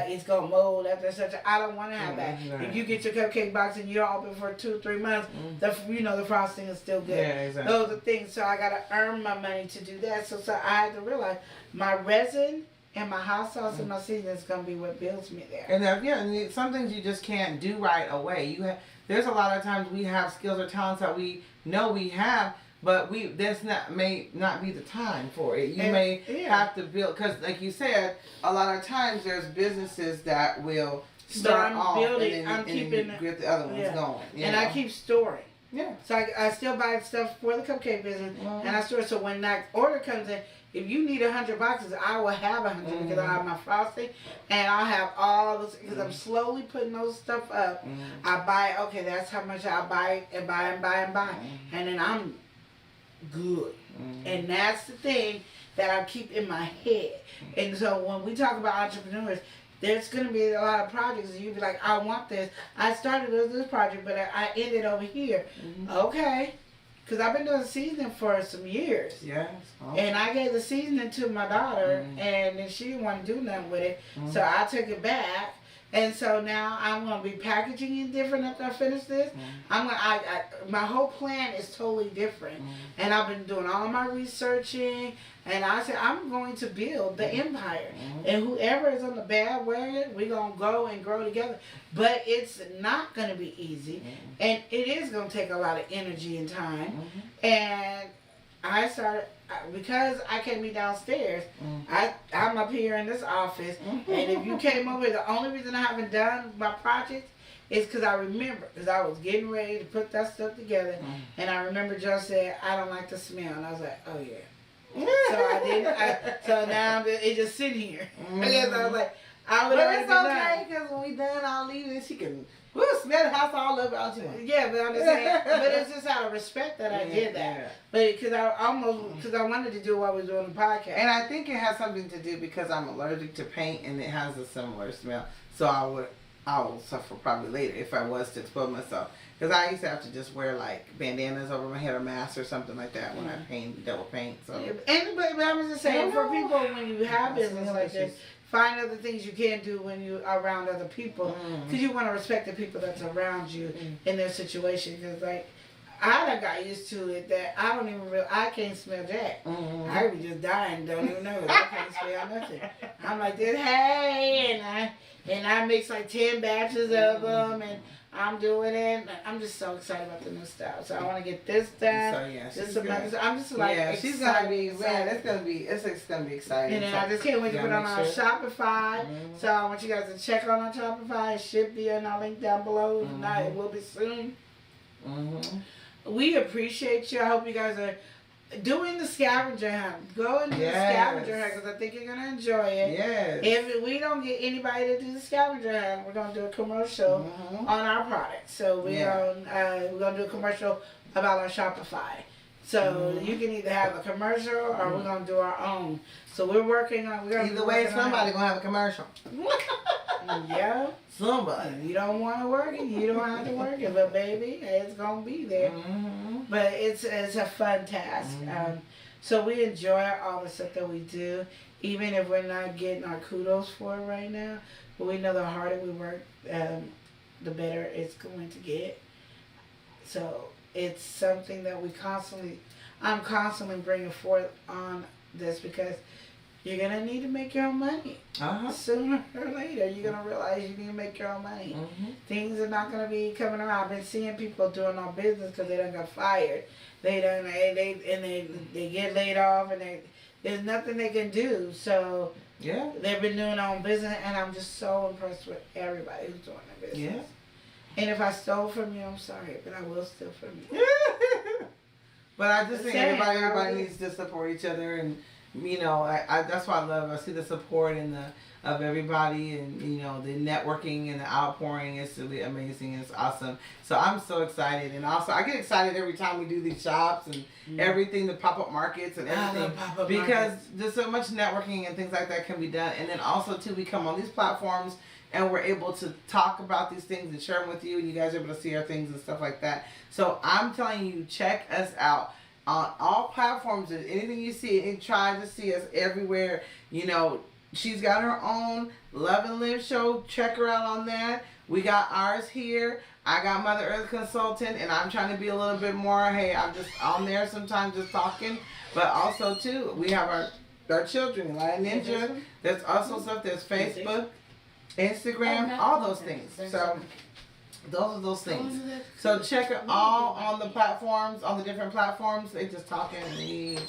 it's gonna mold after such. I don't want to have that. Right. If you get your cupcake box and you don't open for 2-3 months, the frosting is still good. Yeah, exactly. Those are things. So I gotta earn my money to do that. So I had to realize my resin and my hot sauce and my seasoning is gonna be what builds me there. And and some things you just can't do right away. There's a lot of times we have skills or talents that we know we have, but may not be the time for it. You may have to build, because like you said, a lot of times there's businesses that will start off and then get the other ones going. And I keep storing. Yeah. So I still buy stuff for the cupcake business, and I store. So when that order comes in, if you need 100 boxes, I will have 100 because I have my frosting, and I'll have all those, because I'm slowly putting those stuff up. I buy, okay, that's how much I buy and buy and buy and buy, and then I'm good. And that's the thing that I keep in my head. And so when we talk about entrepreneurs, there's going to be a lot of projects, and you'll be like, I want this. I started this project, but I ended over here. Okay. Because I've been doing seasoning for some years. Yes. And I gave the seasoning to my daughter, and then she didn't want to do nothing with it. So I took it back. And so now I'm going to be packaging it different after I finish this. My whole plan is totally different. And I've been doing all my researching. And I said, I'm going to build the empire. And whoever is on the bad way, we're going to go and grow together. But it's not going to be easy. And it is going to take a lot of energy and time. And I started, because I can't be downstairs, I'm up here in this office. And if you came over, the only reason I haven't done my projects is because I remember, because I was getting ready to put that stuff together. And I remember Joe said, I don't like the smell. And I was like, oh yeah. So I didn't. So now it's just sitting here. I guess I was like, I would have. But it's okay, because when we done, I'll leave it. She can. We'll smell the house all over out here. Yeah, but I'm just saying. But it's just out of respect that I did that. But because I wanted to do what I was doing the podcast. And I think it has something to do because I'm allergic to paint, and it has a similar smell. So I will suffer probably later if I was to expose myself. Because I used to have to just wear like bandanas over my head or masks or something like that when I double paint. So. But I was just saying, for people, when you have business like this, find other things you can do when you're around other people. Because you want to respect the people that's around you in their situation. Because like, I done got used to it that I don't even I can't smell jack. I be just dying, don't even know it. I can't smell nothing. I'm like this, hey, and I mix like 10 batches of them, and I'm doing it. I'm just so excited about the new style. So I want to get this done. So yeah, I'm just like she's gonna be it's gonna be exciting. And then I just can't wait to put on our Shopify. So I want you guys to check on our Shopify. It should be in our link down below. If not, it will be soon. We appreciate you. I hope you guys are doing the scavenger hunt. Go and do the scavenger hunt, because I think you're gonna enjoy it. Yes. If we don't get anybody to do the scavenger hunt, we're gonna do a commercial on our product. So we're gonna do a commercial about our Shopify. So you can either have a commercial or we're gonna do our own. So we're working on. Either way, somebody gonna have a commercial. Yeah. Somebody. You don't want to work it, you don't have to work it, but baby, it's gonna be there. But it's a fun task. So we enjoy all the stuff that we do, even if we're not getting our kudos for it right now. But we know the harder we work, the better it's going to get. So it's something that I'm constantly bringing forth on this, because you're going to need to make your own money. Sooner or later, you're going to realize you need to make your own money. Things are not going to be coming around. I've been seeing people doing our business because they done got fired. They get laid off, and there's nothing they can do. So they've been doing their own business, and I'm just so impressed with everybody who's doing their business. And if I stole from you, I'm sorry, but I will steal from you. But I just think everybody needs to support each other, and I that's why I see the support of everybody, and the networking and the outpouring is really amazing. It's awesome. So I'm so excited, and also I get excited every time we do these shops and everything, the pop-up markets and everything, because there's so much networking and things like that can be done. And then also too, we come on these platforms and we're able to talk about these things and share them with you, and you guys are able to see our things and stuff like that. So I'm telling you, check us out. on all platforms. Anything you see, and try to see us everywhere. You know, she's got her own Love and Live show. Check her out on that. We got ours here. I got MotherEarth Consultant, and I'm trying to be a little bit more. Hey, I'm just on there sometimes, just talking. But also too, we have our children, like Ninja. There's also stuff. There's Facebook, Instagram, all those things. So those are those things. So check it all on the platforms, on the different platforms. They just talking and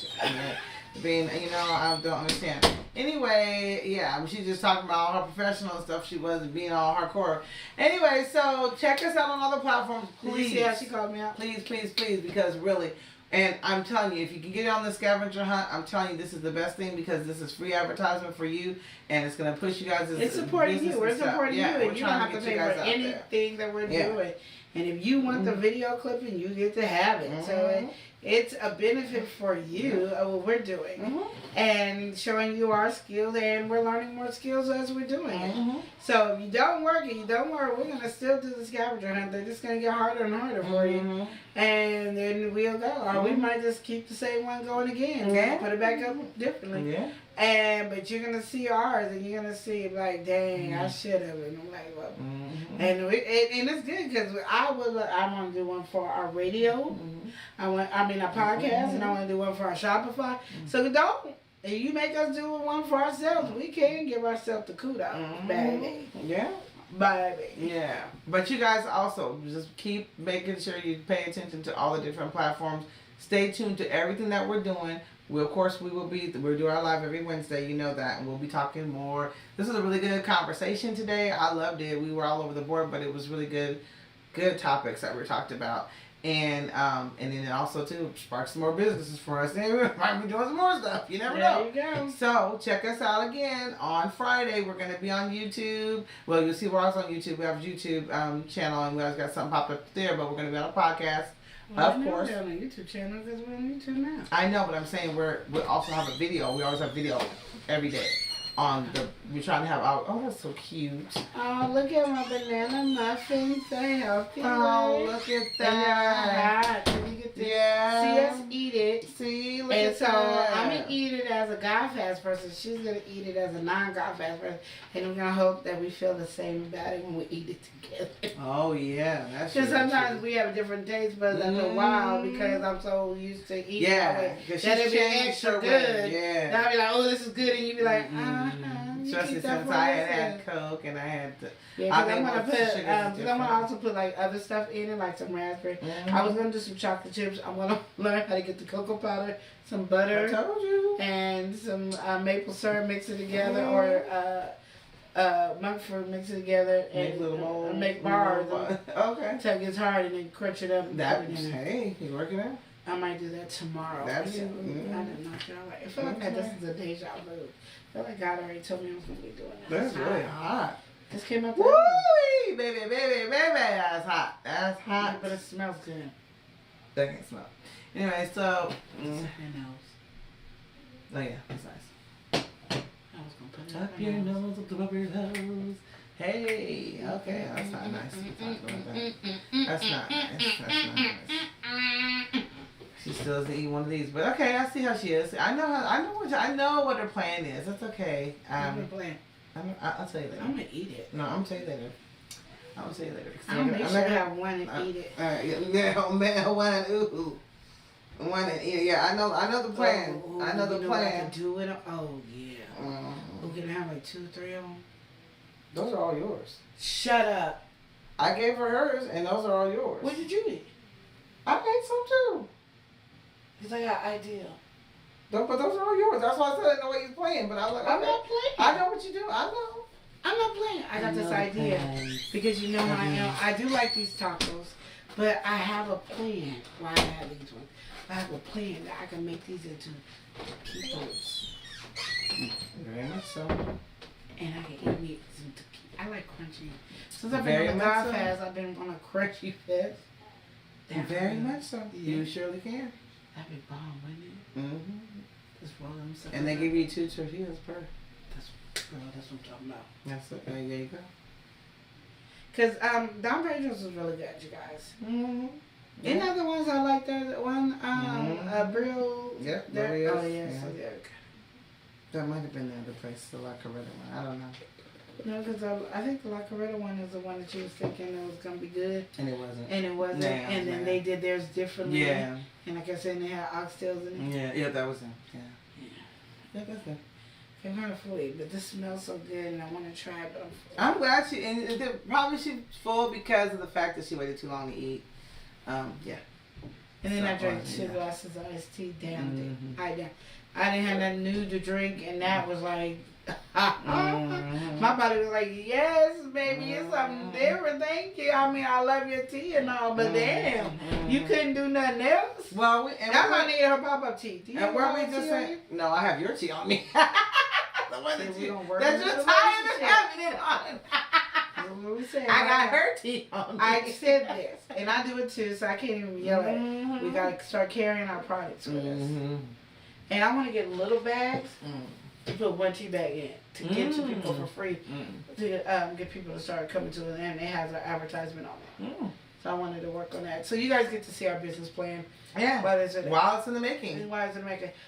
being, you know, I don't understand. Anyway, yeah, she's just talking about all her professional stuff. She wasn't being all hardcore. Anyway, so check us out on other platforms, please. Did you see how she called me out? Please, because really, and I'm telling you, if you can get on the scavenger hunt, I'm telling you, this is the best thing because this is free advertisement for you, and it's gonna push you guys. It's supporting you. We're supporting you, and you don't have to pay for anything that we're doing. And if you want the video clipping, you get to have it. So it's a benefit for you of what we're doing, and showing you our skills, and we're learning more skills as we're doing it. So if you don't work and you don't work, we're gonna still do the scavenger hunt. They're just gonna get harder and harder for you, and then we'll go. Or we might just keep the same one going again. Put it back up differently. But you're gonna see ours, and you're gonna see like, dang, I should have. And I'm like, well, and it's good because I want to do one for our radio. Our podcast, and I want to do one for our Shopify. So don't. If you make us do one for ourselves, we can give ourselves the kudos, baby. Yeah. Baby. Yeah. But you guys also just keep making sure you pay attention to all the different platforms. Stay tuned to everything that we're doing. We'll do our live every Wednesday, you know that, and we'll be talking more. This was a really good conversation today. I loved it. We were all over the board, but it was really good topics that we talked about. And then also too spark some more businesses for us. And we might be doing some more stuff. You never know. There you go. So check us out again on Friday. We're gonna be on YouTube. Well, you'll see we're also on YouTube. We have a YouTube channel, and we always got something popped up there. But we're gonna be on a podcast. Of course. We're on a YouTube channel because we're on YouTube now. I know, but I'm saying we also have a video. We always have video every day. We're trying to have our, that's so cute. Oh, look at my banana muffins. They healthy. Oh, look at that. And you get to see Yeah. us eat it. See, look And at so that. I'm going to eat it as a God fast person. She's going to eat it as a non-God fast person. And we're going to hope that we feel the same about it when we eat it together. Oh, yeah. That's Because really sometimes true. we have different taste buds after a while because I'm so used to eating that way. That it be extra good. Yeah. And I'll be like, oh, this is good. And you be like, Especially since I had Coke and I had to. Yeah, because I'm going to also put like other stuff in it, like some raspberry. I was going to do some chocolate chips. I'm going to learn how to get the cocoa powder, some butter. I told you. And some maple syrup, mix it together, or monk fruit, mix it together, and make bars. Okay. Until it gets hard, and then crunch it up. Hey, you working out? I might do that tomorrow. That's I didn't know. I feel like this is a deja vu. I feel like God already told me I was going to be doing that. That's really hot. This came up. Woo! Baby. That's hot. That's hot. But it smells good. That can't smell. Anyway, so. Oh yeah, that's nice. I was going to put it Up your nose, up your nose. Hey, okay, that's not nice. That's not nice. She still doesn't eat one of these, but okay, I see how she is. I know what her plan is. That's okay. What's her plan? I'll tell you later. I'm gonna eat it. No, I'm gonna tell you later. I'll make sure I have one and eat it. One, ooh. One and eat it. Yeah, I know the plan. Oh, I know the plan. I can do it. Oh yeah. We're gonna have like 2, 3 of them. Those are all yours. Shut up. I gave her hers, and those are all yours. What did you eat? I made some too. Because I got idea. But those are all yours. That's why I said I know what you're playing. But I was like, I'm not playing. I know what you do. I know. I'm not playing. I got this idea. Because you know how I am. I do like these tacos. But I have a plan why I have these ones. I have a plan that I can make these into taquitos. Very much so. And I can eat meat some taquitos. I like crunchy. Since I've Very been on the much God so. fast, I've been on a crunchy fast. Very much so. Yeah. You surely can. That'd be bomb, wouldn't it? Mm-hmm. Just roll them stuff. And they give you 2 tortillas per. That's what I'm talking about. That's it. There you go. Because Don Pedro's was really good, you guys. Mm-hmm. Isn't that the ones I like? That one, Brill. Yep. Oh Yeah. yeah. So yeah. That might have been the other place, the La Coretta one. I don't know. No, because I think the La Coretta one is the one that you was thinking it was gonna be good, And it wasn't. and it wasn't. And then they did theirs differently. Yeah. And like I said, they had oxtails in it. Yeah, that was them. Yeah. Yeah, that's good. I'm kind of full, but this smells so good, and I want to try it. But I'm glad probably she's full because of the fact that she waited too long to eat. Yeah. And then I drank 2 glasses of iced tea. Down it. I didn't have nothing new to drink, and that was like, my body was like, yes, baby, it's something different. Thank you. I mean, I love your tea and all, but damn, you couldn't do nothing else. Well, that's why I need her pop-up tea. Do you and where we just saying? No, I have your tea on me. The one that you're tired of having it on. I got her tea on me. I said this, and I do it too, so I can't even yell at it. We got to start carrying our products with us. And I want to get little bags to put 1 tea bag in to give to people for free to get people to start coming to it, and it has an advertisement on it. So I wanted to work on that. So you guys get to see our business plan. Yeah. While it's in the making.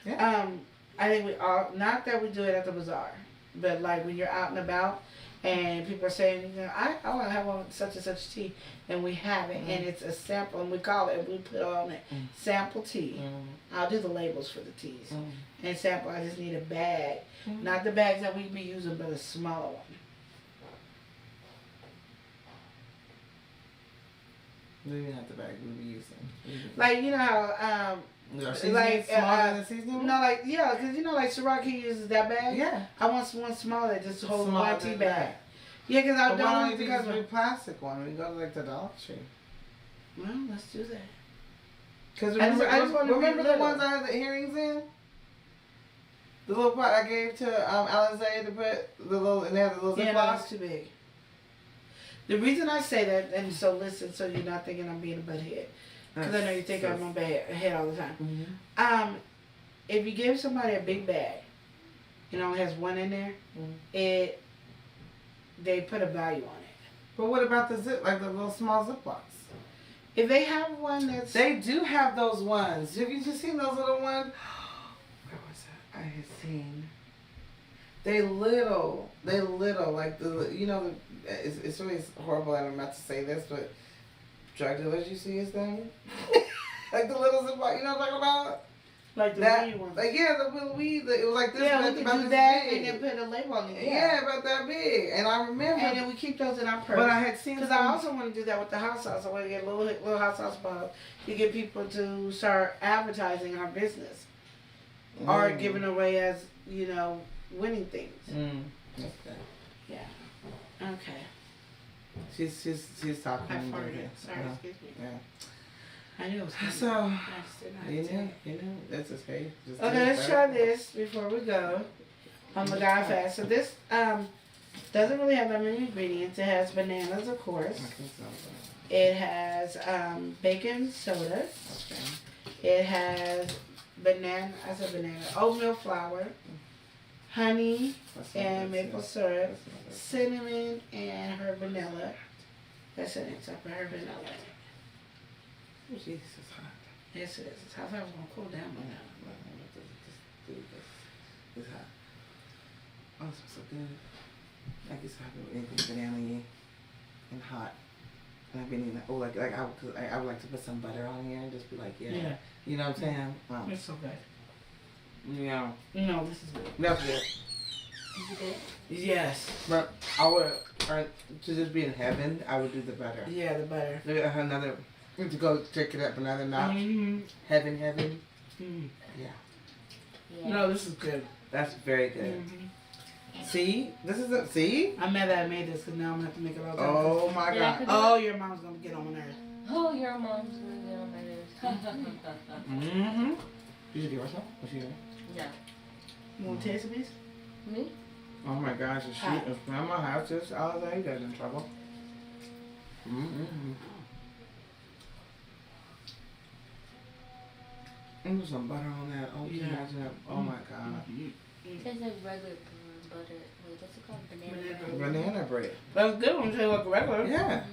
Yeah. I think we all, not that we do it at the bazaar, but like when you're out and about and people are saying, you know, I want to have one such and such tea, and we have it, and it's a sample, and we call it, we put on it, sample tea. I'll do the labels for the teas. And sample, I just need a bag. Not the bags that we be using, but a smaller one. Maybe not the bag we be using. Like, you know how, like smaller than the seasoning? No, like, yeah, because you know, like Ciroc, he uses that bag. Yeah. I want one smaller that just holds Smaller 1 tea than bag. that. Yeah, because I But don't why want don't to you use a big plastic one? We go to like the Dollar Tree. Well, let's do that. Because I just want to remember the ones I had the earrings in? The little pot I gave to Alizé to put the little, and they had the little Yeah, Ziploc. no, that's too big. The reason I say that, and so listen, so you're not thinking I'm being a butthead, because I know you think I'm a bad head all the time. If you give somebody a big bag, you know, it has 1 in there, they put a value on it. But what about the like the little small Ziplocs? If they have one that's... They do have those ones. Have you just seen those little ones? Where was that? I had seen. They little, like the, you know, it's really horrible that I'm about to say this, but drug dealers, you see, is them? Like the little Ziploc, you know what I'm talking about? Like the weed ones. Like, yeah, the little weed, it was like this. Yeah, we about could do this that big. and then put a label on it. Yeah, about that big. And I remember. And then we keep those in our purse. But I had seen because I also want to do that with the hot sauce. I want to get little hot sauce bottles to get people to start advertising our business. Or giving away as, you know, winning things. That's good. Yeah. Okay. She's talking. I farted. Sorry, excuse me. Yeah. I knew it was coming. So, I just did not you say it. know, that's okay. Just Okay, let's try this before we go on the guy fast. So this doesn't really have that many ingredients. It has bananas, of course. It has baking soda. Okay. It has oatmeal flour, honey and maple syrup, cinnamon and her vanilla. That's it. So I put her vanilla in it. Oh, Jesus, it's hot. Yes, it is. It's hot. I was going to cool down by now. It's hot. Oh, it's so good. I guess I have anything banana-y and hot. And I've been eating that. Oh, like I would like to put some butter on here and just be like, yeah. You know what I'm saying? It's so good. Yeah. No, this is good. That's good. Is it good? Yes. But I would, to just be in heaven, I would do the butter. Yeah, the butter. Another, to go take it up another notch. Heaven. Yeah. No, this is good. That's very good. See? This is a, see? I'm mad that I made this because now I'm going to have to make it all the time. Oh my Yeah, God. Oh, your mom's going to get on my nerves. Oh, your mom's gonna get on my nerves. You should give her some? Was she there? No. You want to taste a piece? Me? Oh my gosh, if Grandma has this, I'll say that's in trouble. And there's some butter on that. Oh, can you imagine that? Oh my God. It tastes like regular butter. Wait, what's it called? Banana bread. Banana bread. That's good when you say like regular. Yeah.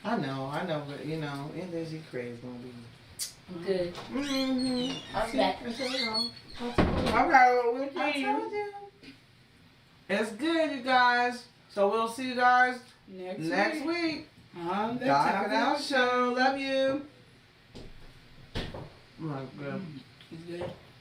I know, but you know, anything she creates gonna be good. Mm-hmm. I'm back. Okay, I told you. It's good, you guys. So we'll see you guys next week. On the Talkitoutshow. Love you. Oh my God. It's good.